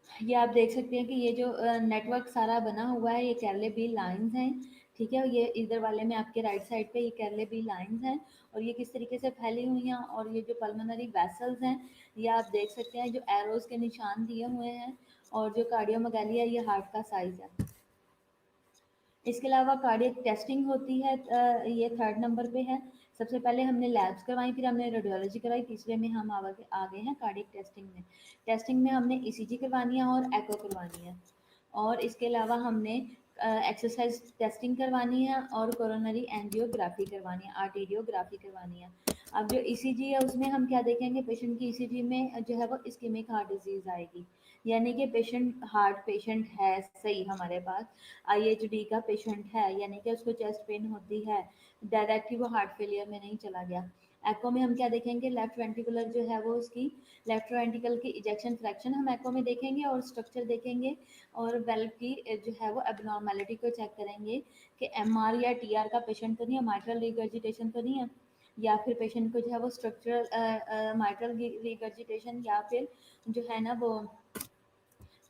ये आप देख सकते हैं कि ये जो नेटवर्क सारा बना हुआ है ये कैरले बी लाइंस हैं। ठीक है, ये इधर वाले में आपके राइट साइड पे ये कैरले बी लाइंस हैं और ये किस तरीके से फैली हुई हैं, और ये जो पल्मोनरी वेसल्स हैं ये आप देख सकते हैं जो एरोज के निशान दिए हुए हैं, और जो कार्डियोमेगाली है ये हार्ट का साइज है। इसके अलावा कार्डियक टेस्टिंग होती है, ये थर्ड नंबर पे है। सबसे पहले हमने लैब्स करवाई, फिर हमने रेडियोलॉजी कराई, तीसरे में हम आ गए हैं कार्डियक टेस्टिंग में। टेस्टिंग में हमने ईसीजी करवानी है और एको करवानी है, और इसके अलावा हमने एक्सरसाइज टेस्टिंग करवानी है और कोरोनरी एंजियोग्राफी करवानी है, आर्टेरियोग्राफी करवानी है। अब जो ईसीजी है उसमें हम क्या देखेंगे, पेशेंट की ईसीजी में जो है वो इस्केमिक हार्ट डिजीज आएगी, यानी कि पेशेंट हार्ट पेशेंट है सही हमारे पास, आईएचडी का पेशेंट है यानी कि उसको चेस्ट पेन होती है, डायरेक्टली वो हार्ट फेलियर में नहीं चला गया। एको में हम क्या देखेंगे, लेफ्ट वेंट्रिकुलर जो है वो उसकी लेफ्ट वेंट्रिकल की इजेक्शन फ्रैक्शन हम एको में देखेंगे और स्ट्रक्चर देखेंगे, और वेल्व की जो है वो एबनॉर्मेलिटी को चेक करेंगे कि एमआर या टीआर का पेशेंट तो नहीं है, माइट्रल रिगर्जिटेशन तो नहीं है, या फिर पेशेंट को जो है वो स्ट्रक्चरल माइट्रल रिगर्जिटेशन या फिर जो है ना वो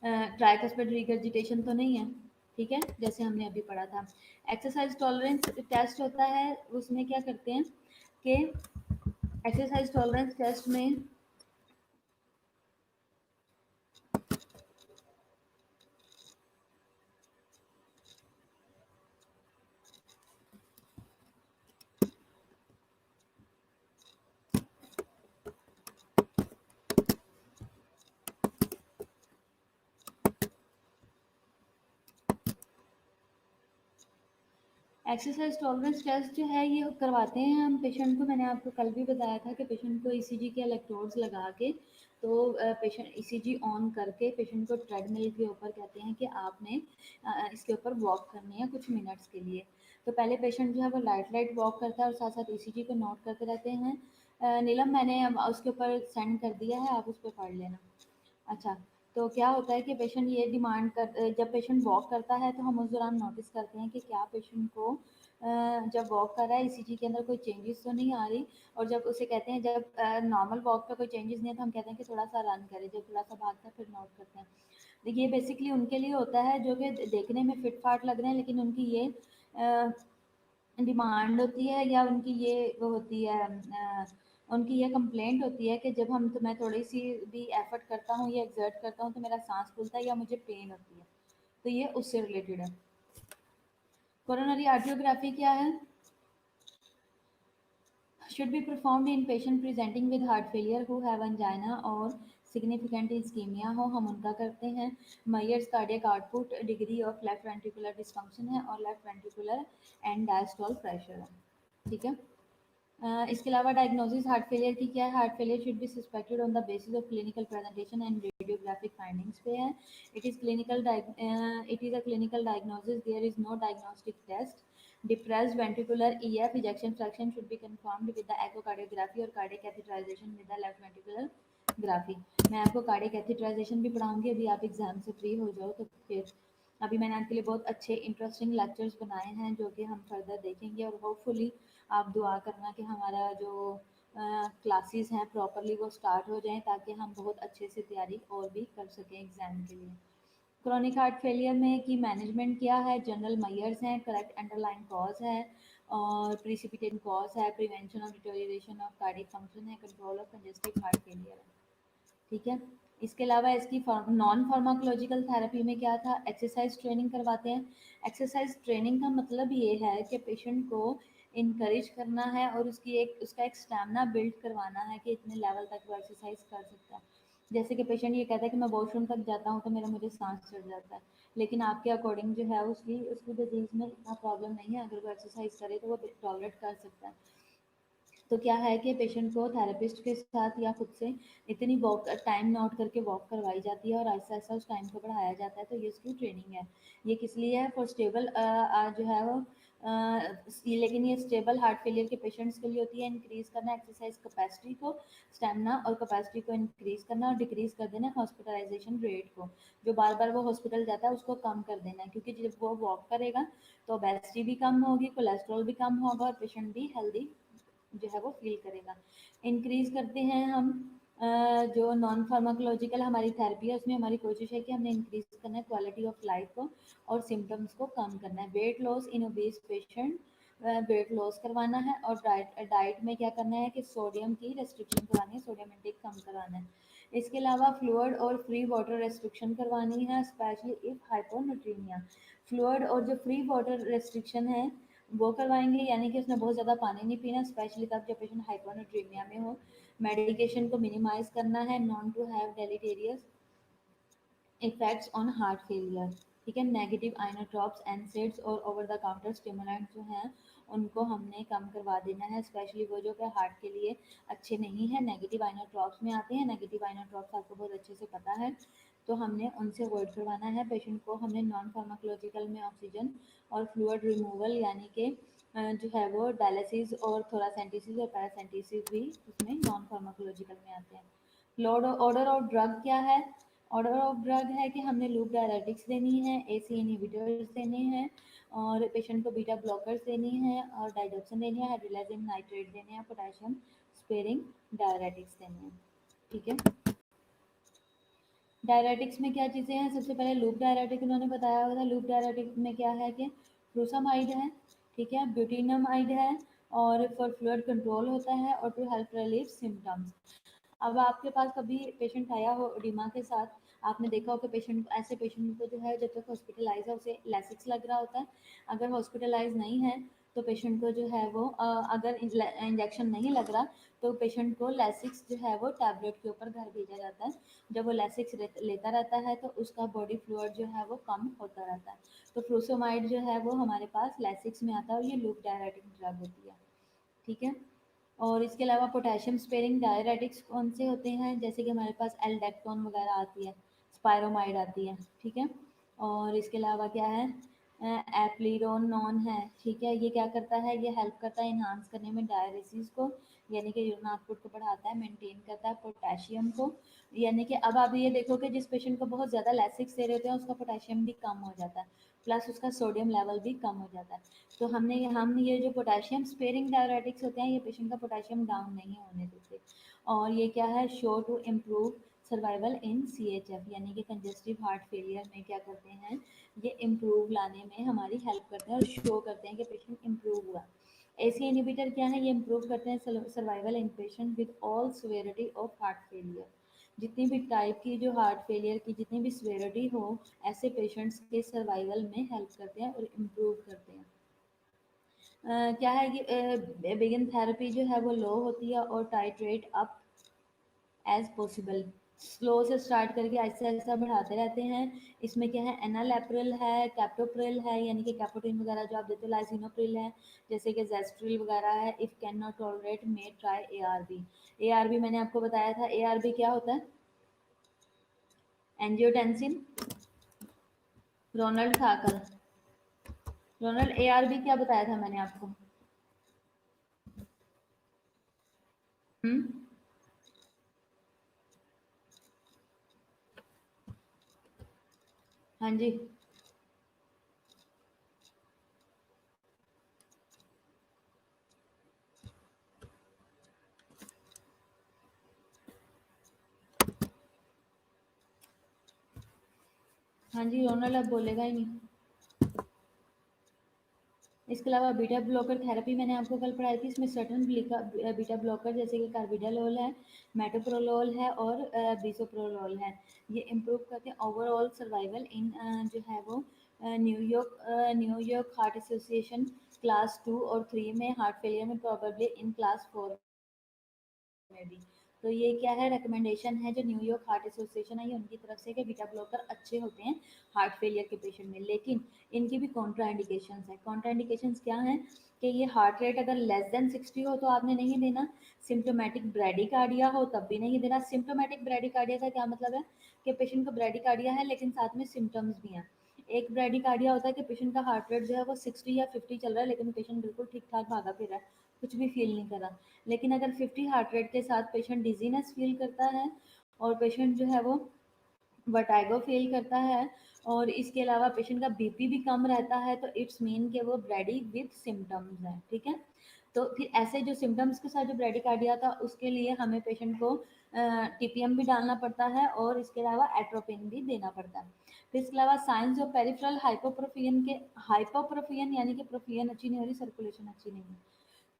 ट्राइकस्पिड रिगर्जिटेशन तो नहीं है। ठीक है, जैसे हमने अभी पढ़ा था। एक्सरसाइज टॉलरेंस टेस्ट होता है, उसमें क्या करते हैं कि एक्सरसाइज टॉलरेंस टेस्ट में एक्सरसाइज टॉलरेंस टेस्ट जो है ये करवाते हैं हम पेशेंट को, मैंने आपको कल भी बताया था कि पेशेंट को ईसीजी के इलेक्ट्रोड्स लगा के, तो पेशेंट ईसीजी ऑन करके पेशेंट को ट्रेडमिल के ऊपर कहते हैं कि आपने इसके ऊपर वॉक करनी है कुछ मिनट्स के लिए। तो पहले पेशेंट जो है वो लाइट लाइट वॉक करता है और साथ साथ ईसीजी को नोट करते रहते हैं। नीलम मैंने उसके ऊपर सेंड कर दिया है, आप उस पर पढ़ लेना। अच्छा, तो क्या होता है कि पेशेंट ये डिमांड कर, जब पेशेंट वॉक करता है तो हम उस दौरान नोटिस करते हैं कि क्या पेशेंट को जब वॉक कर रहा है ईसीजी के अंदर कोई चेंजेस तो नहीं आ रही। और जब उसे कहते हैं, जब नॉर्मल वॉक पे कोई चेंजेस नहीं है तो हम कहते हैं कि थोड़ा सा रन करे, जब थोड़ा सा भागता है फिर नोट करते हैं। देखिए बेसिकली उनके लिए होता है जो कि देखने में फिट फाट लग रहे हैं, लेकिन उनकी ये डिमांड होती है या उनकी ये वो होती है, उनकी ये कंप्लेंट होती है कि जब हम तो मैं थोड़ी सी भी एफर्ट करता हूँ या एक्सर्ट करता हूँ तो मेरा सांस फूलता है या मुझे पेन होती है। तो ये उससे रिलेटेड है। कोरोनरी आर्टियोग्राफी क्या है? Should be performed in patient presenting with heart failure who have angina or significant ischemia हो, हम उनका करते हैं। Myers cardiac output degree of left ventricular dysfunction है और left ventricular and diastole pressure है। ठीक है। इसके अलावा डायग्नोसिस हार्ट फेलियर की क्या है? Heart failure should be suspected on the basis of clinical presentation and radiographic findings पे है। It is a clinical diagnosis, there is no diagnostic test. Depressed ventricular EF ejection fraction should be confirmed with the echocardiography और cardiac catheterization with the left ventricular graphy. मैं आपको कार्डियक कैथेटराइजेशन भी पढ़ाऊंगी, अभी आप एग्जाम से फ्री हो जाओ तो फिर। अभी मैंने आपके लिए बहुत अच्छे इंटरेस्टिंग लेक्चर्स बनाए हैं जो कि हम फर्दर देखेंगे, और होपफुली आप दुआ करना कि हमारा जो क्लासेस हैं प्रॉपरली वो स्टार्ट हो जाएं ताकि हम बहुत अच्छे से तैयारी और भी कर सकें एग्ज़ाम के लिए। क्रोनिक हार्ट फेलियर में की मैनेजमेंट क्या है? जनरल मयर्स हैं, करेक्ट अंडरलाइन कॉज है और प्रिसिपिटेंट कॉज है, prevention of deterioration of cardiac function है, control of congestive heart failure है। ठीक है। इसके अलावा इसकी नॉन फार्माकोलॉजिकल थेरेपी में क्या था? एक्सरसाइज ट्रेनिंग करवाते हैं। एक्सरसाइज ट्रेनिंग का मतलब ये है कि पेशेंट को इनकरेज करना है और उसका एक स्टैमिना बिल्ड करवाना है कि इतने लेवल तक वो एक्सरसाइज कर सकता है। जैसे कि पेशेंट ये कहता है कि मैं वॉशरूम तक जाता हूँ तो मुझे सांस चढ़ जाता है, लेकिन आपके अकॉर्डिंग जो है उसकी उसकी डिजीज में इतना प्रॉब्लम नहीं है, अगर वो एक्सरसाइज करे तो वो टॉलरेट कर सकता है। तो क्या है कि पेशेंट को थेरेपिस्ट के साथ या खुद से इतनी वॉक टाइम नोट करके वॉक करवाई जाती है और ऐसा ऐसा उस टाइम को बढ़ाया जाता है। तो ये उसकी ट्रेनिंग है। ये किस लिए है? फॉर स्टेबल जो है वो लेकिन ये स्टेबल हार्ट फेलियर के पेशेंट्स के लिए होती है। इंक्रीज करना एक्सरसाइज कैपेसिटी को, स्टेमिना और कैपेसिटी को इंक्रीज करना, और डिक्रीज कर देना हॉस्पिटलाइजेशन रेट को। जो बार बार वो हॉस्पिटल जाता है उसको कम कर देना है, क्योंकि जब वो वॉक करेगा तो ओबेसिटी भी कम होगी, कोलेस्ट्रॉल भी कम होगा और पेशेंट भी हेल्दी जो है वो फील करेगा। इंक्रीज करते हैं हम जो नॉन फार्माकोलॉजिकल हमारी थेरेपी है उसमें हमारी कोशिश है कि हमने इंक्रीज करना है क्वालिटी ऑफ लाइफ को और सिम्टम्स को कम करना है। Weight loss in obese patient, weight loss करवाना है। और डाइट में क्या करना है कि सोडियम की रेस्ट्रिक्शन करवानी है, सोडियम इंटेक कम करवाना है। इसके अलावा फ्लूइड और फ्री वाटर रेस्ट्रिक्शन करवानी है, स्पेशली इफ हाइपोनाट्रीमिया। फ्लूइड और जो फ्री वाटर रेस्ट्रिक्शन है वो करवाएंगे, यानी कि उसमें बहुत ज़्यादा पानी नहीं पीना, स्पेशली तब जब पेशेंट हाइपोनाट्रीमिया में हो। मेडिकेशन को मिनिमाइज करना है, known to have deleterious effects on heart failure. ठीक है। नेगेटिव आइनोट्रॉप्स, एनसेड्स और ओवर द काउंटर स्टिमुलेंट जो हैं उनको हमने कम करवा देना है, स्पेशली वो जो कि हार्ट के लिए अच्छे नहीं है, नेगेटिव आइनोट्रॉप्स में आते हैं। नेगेटिव आइनोट्रॉप्स आपको बहुत अच्छे से पता है, तो हमने उनसे अवॉइड करवाना है। पेशेंट को हमने नॉन फार्माकोलॉजिकल में ऑक्सीजन और फ्लूइड रिमूवल यानी कि जो है वो डायलिसिस और थोरासेंटिसिस और पैरासेंटिसिस भी उसमें नॉन फार्माकोलॉजिकल में आते हैं। लॉर्ड ऑर्डर ऑफ ड्रग क्या है? ऑर्डर ऑफ ड्रग है कि हमने लूप डायरेटिक्स देनी है, एसी इनहिबिटर्स देने हैं और पेशेंट को बीटा ब्लॉकर्स देनी है और डाइडोक्सिन देनी है, हाइड्रोलाइजिंग नाइट्रेट देने हैं, पोटेशियम स्पेयरिंग डायरेटिक्स देने हैं। ठीक है। डायरेटिक्स में क्या चीज़ें हैं? सबसे पहले लूप डायरेटिक उन्होंने बताया हुआ था। लूप डायरेटिक में क्या है कि फ्रूसामाइड है, ठीक है, ब्यूटिनमाइड है और फॉर फ्लूइड कंट्रोल होता है और टू हेल्प रिलीव सिम्टम्स। अब आपके पास कभी पेशेंट आया हो एडिमा के साथ, आपने देखा हो कि पेशेंट ऐसे पेशेंट को जो है जब तक हॉस्पिटलाइज है उसे लैसिक्स लग रहा होता है। अगर हॉस्पिटलाइज नहीं है तो पेशेंट को जो है वो अगर इंजेक्शन नहीं लग रहा तो पेशेंट को लैसिक्स जो है वो टैबलेट के ऊपर घर भेजा जाता है। जब वो लैसिक्स लेता रहता है तो उसका बॉडी फ्लूइड जो है वो कम होता रहता है। तो फ्रूसोमाइड जो है वो हमारे पास लैसिक्स में आता है और ये लूप डायरेटिक ड्रग होती है। ठीक है। और इसके अलावा पोटेशियम स्पेयरिंग डायरेटिक्स कौन से होते हैं? जैसे कि हमारे पास एल्डेक्टोन वगैरह आती है, स्पायरोमाइड आती है। ठीक है। और इसके अलावा क्या है? एप्लीरोनॉन है। ठीक है। ये क्या करता है? ये हेल्प करता है इन्हांस करने में डायरेसिस को, यानी कि यूरिन आउटपुट को बढ़ाता है, मेंटेन करता है पोटेशियम को। यानी कि अब आप ये देखो कि जिस पेशेंट को बहुत ज़्यादा लैसिक्स दे रहे होते हैं उसका पोटेशियम भी कम हो जाता है, प्लस उसका सोडियम लेवल भी कम हो जाता है। तो हम ये जो पोटेशियम स्पेयरिंग डायरेटिक्स होते हैं ये पेशेंट का पोटेशियम डाउन नहीं होने देते। और ये क्या है, show to improve survival in CHF, यानी कि कंजेस्टिव हार्ट फेलियर में क्या करते हैं, ये इम्प्रूव लाने में हमारी हेल्प करते हैं और शो करते हैं कि पेशेंट इम्प्रूव हुआ। एसी इनहिबिटर क्या है, ये इम्प्रूव करते हैं survival in patient with all severity of heart failure. जितनी भी टाइप की जो हार्ट फेलियर की जितनी भी सिवियरिटी हो, ऐसे पेशेंट्स के सर्वाइवल में हेल्प करते हैं और इम्प्रूव करते हैं। क्या है कि बिगिन थेरेपी जो है वो लो होती है और titrate up as possible, slow से स्टार्ट करके आहिस्ता आहिस्ता बढ़ाते रहते हैं। इसमें क्या है, एनालेप्रिल है, कैप्टोप्रिल है, यानी कि कैपोटिन वगैरह जो आप देते हो, लाइसिनोप्रिल है, जैसे कि जेस्ट्रिल वगैरह है। If can not tolerate may try ARB। ARB मैंने आपको बताया था, ARB क्या होता है, एंजियोटेंसिन। रोनाल्ड था कल, रोनाल्ड ARB क्या बताया था मैंने आपको? हम्म, हाँ जी, हाँ जी, रोनाल्ड अब बोलेगा ही नहीं। इसके अलावा बीटा ब्लॉकर थेरेपी मैंने आपको कल पढ़ाई थी। इसमें सर्टन बीटा ब्लॉकर जैसे कि कार्बिडालोल है, मेटोप्रोलोल है और बिसोप्रोलोल है। ये इम्प्रूव करते हैं ओवरऑल सर्वाइवल इन जो है वो न्यूयॉर्क हार्ट एसोसिएशन क्लास 2 और 3 में, हार्ट फेलियर में प्रॉबेबली इन क्लास 4 में भी। तो ये क्या है, रिकमेंडेशन है जो न्यूयॉर्क हार्ट एसोसिएशन है ये उनकी तरफ से कि बीटा ब्लॉकर अच्छे होते हैं हार्ट फेलियर के पेशेंट में, लेकिन इनकी भी कॉन्ट्रा इंडिकेशंस है। कॉन्ट्रा इंडिकेशंस क्या हैं कि ये हार्ट रेट अगर लेस देन 60 हो तो आपने नहीं देना, सिम्टोमेटिक ब्रेडिकार्डिया हो तब भी नहीं देना। सिम्टोमेटिक ब्रेडिकार्डिया का क्या मतलब है कि पेशेंट को ब्रेडिकार्डिया है लेकिन साथ में सिम्टम्स भी हैं। एक ब्रेडिकार्डिया होता है कि पेशेंट का हार्ट रेट जो है वो 60 या 50 चल रहा है लेकिन पेशेंट बिल्कुल ठीक ठाक भागा फिर रहा है, कुछ भी फील नहीं कर रहा। लेकिन अगर 50 हार्ट रेट के साथ पेशेंट डिजीनेस फील करता है और पेशेंट जो है वो वर्टाइगो फील करता है और इसके अलावा पेशेंट का बीपी भी कम रहता है, तो इट्स मीन कि वो ब्रेडी विद सिम्टम्स है। ठीक है, तो फिर ऐसे जो सिम्टम्स के साथ जो ब्रेडिकार्डिया था उसके लिए हमें पेशेंट को TPM भी डालना पड़ता है और इसके अलावा एट्रोपिन भी देना पड़ता है। फिर इसके अलावा साइंस ऑफ पेरिफेरल हाइपोप्रोफियन के, हाइपोप्रोफियन यानी कि प्रोफियन अच्छी नहीं हो रही, सर्कुलेशन अच्छी नहीं है,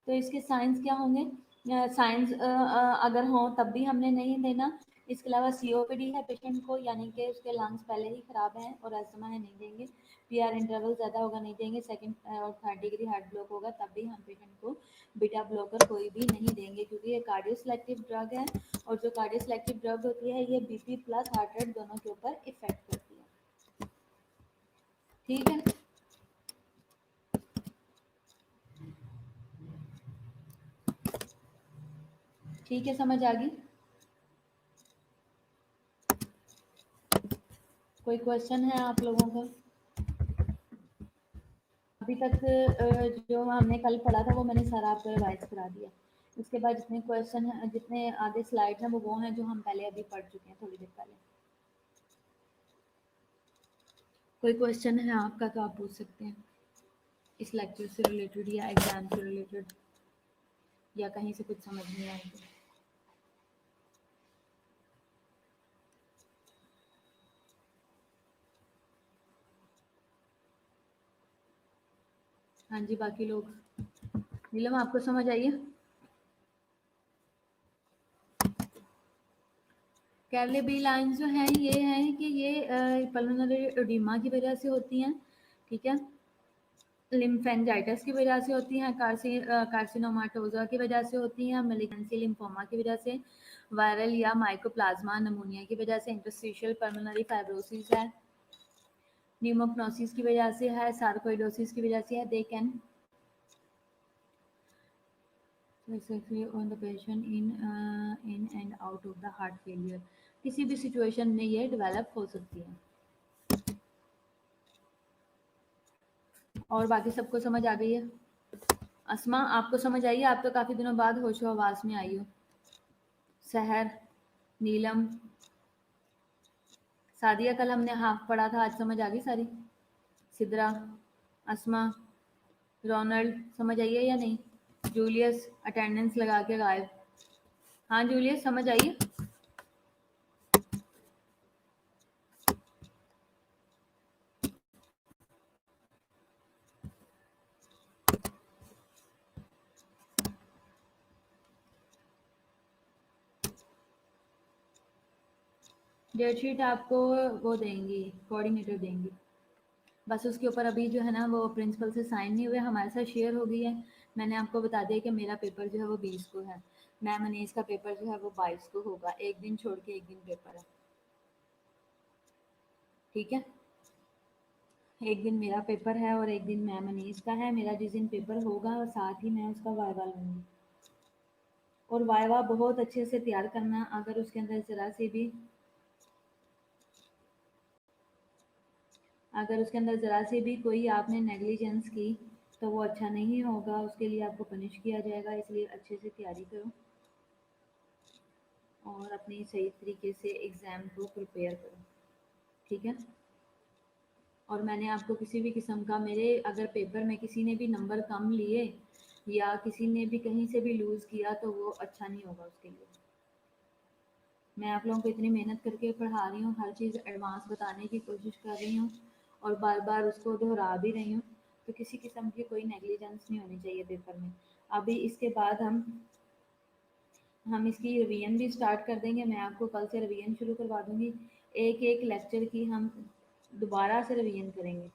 तो इसके साइंस क्या होंगे, साइंस अगर हो तब भी हमने नहीं देना। इसके अलावा COPD है पेशेंट को, यानी कि उसके लंग्स पहले ही खराब हैं और अस्थमा है, नहीं देंगे। PR इंटरवल ज़्यादा होगा, नहीं देंगे। सेकंड और थर्ड डिग्री हार्ट ब्लॉक होगा तब भी हम पेशेंट को बीटा ब्लॉकर कोई भी नहीं देंगे, क्योंकि ये कार्डियो सेलेक्टिव ड्रग है और जो कार्डियो सेलेक्टिव ड्रग होती है ये BP प्लस हार्ट रेट दोनों के ऊपर इफेक्ट करती है। ठीक है, ठीक है, समझ आ गई? कोई क्वेश्चन है आप लोगों का? अभी तक जो हमने कल पढ़ा था वो मैंने सारा आपको रिवाइज करा दिया। उसके बाद जितने क्वेश्चन हैं, जितने आगे स्लाइड हैं वो हैं जो हम पहले अभी पढ़ चुके हैं थोड़ी देर पहले। कोई क्वेश्चन है आपका तो आप पूछ सकते हैं इस लेक्चर से रिलेटेड या एग्जाम से रिलेटेड, या कहीं से कुछ समझ नहीं आए तो। हाँ जी, बाकी लोग, नीलम आपको समझ आई है? कैले बी लाइन जो हैं ये हैं कि ये पल्मोनरी एडिमा की वजह से होती हैं। ठीक है, लिम्फेंजाइटिस की वजह से होती हैं, कार्सिनोमाटोजा की वजह से होती हैं, मेलिगनेंसी लिम्फोमा की वजह से, वायरल या माइकोप्लाज्मा नमूनिया की वजह से, इंटरस्टिशियल पल्मोनरी फाइब्रोसिस है, न्यूमोक्नोसिस की वजह से है, सार्कोइडोसिस की वजह से है। They can on the patient in and out of the heart failure, किसी भी सिचुएशन में ये डेवलप हो सकती है। और बाकी सबको समझ आ गई है? अस्मा आपको समझ आई है? आप तो काफ़ी दिनों बाद होशो आवाज़ में आई हो। सहर, नीलम, सादिया, कल हमने हाफ पढ़ा था, आज समझ आ गई सारी? सिद्रा, अस्मा, रोनाल्ड समझ आई है या नहीं? जूलियस अटेंडेंस लगा के गायब। हाँ जूलियस समझ आई? डेटशीट आपको वो देंगी, कोऑर्डिनेटर देंगी। बस उसके ऊपर अभी जो है ना वो प्रिंसिपल से साइन नहीं हुए, हमारे साथ शेयर हो गई है। मैंने आपको बता दिया कि मेरा पेपर जो है वो 20 को है, मैम अनीस का पेपर जो है वो 22 को होगा, एक दिन छोड़ के एक दिन पेपर है, ठीक है? एक दिन मेरा पेपर है और एक दिन मैम अनीस का है। मेरा जिस दिन पेपर होगा और साथ ही मैं उसका वाइवा लूँगी, और वाइवा बहुत अच्छे से तैयार करना। अगर उसके अंदर ज़रा सी भी कोई आपने नेग्लिजेंस की तो वो अच्छा नहीं होगा, उसके लिए आपको पनिश किया जाएगा। इसलिए अच्छे से तैयारी करो और अपनी सही तरीके से एग्ज़ाम को प्रिपेयर करो, ठीक है? और मैंने आपको किसी भी किस्म का, मेरे अगर पेपर में किसी ने भी नंबर कम लिए या किसी ने भी कहीं से भी लूज़ किया तो वो अच्छा नहीं होगा उसके लिए। मैं आप लोगों को इतनी मेहनत करके पढ़ा रही हूँ, हर चीज़ एडवांस बताने की कोशिश कर रही हूँ और बार बार उसको दोहरा भी रही हूँ, तो किसी किस्म की कोई नेग्लिजेंस नहीं होनी चाहिए पेपर में। अभी इसके बाद हम इसकी रिवीजन भी स्टार्ट कर देंगे। मैं आपको कल से रिवीजन शुरू करवा दूँगी। एक एक लेक्चर की हम दोबारा से रिवीजन करेंगे,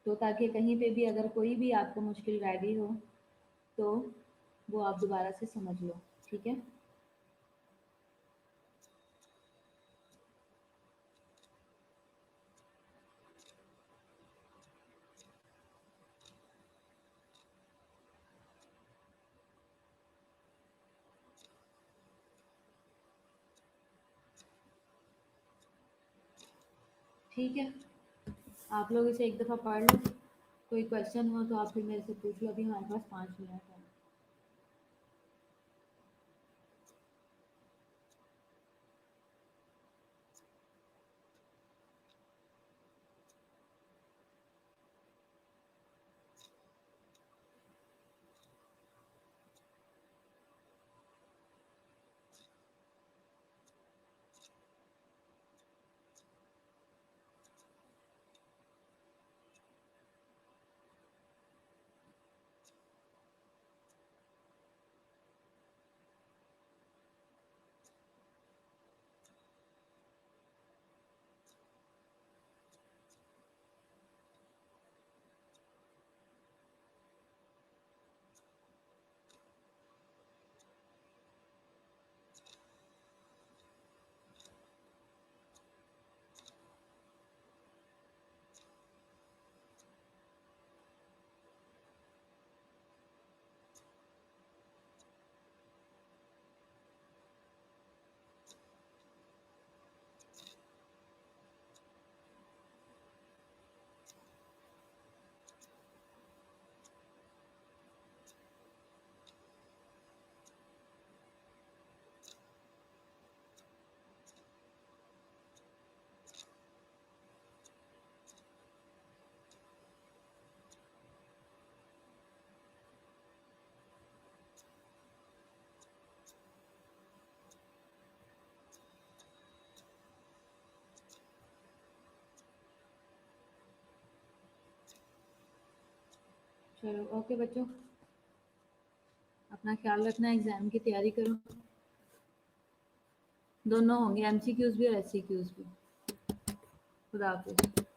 तो ताकि कहीं पे भी अगर कोई भी आपको मुश्किल रह गई हो तो वो आप दोबारा से समझ लो, ठीक है? ठीक है, आप लोग इसे एक दफ़ा पढ़ लो, कोई क्वेश्चन हो तो आप फिर मेरे से पूछ लो। अभी हमारे पास 5 मिनट है। चलो ओके बच्चों, अपना ख्याल रखना, एग्ज़ाम की तैयारी करो। दोनों होंगे, एमसीक्यूज़ भी और एससीक्यूज़ भी। खुदा हाफिज़।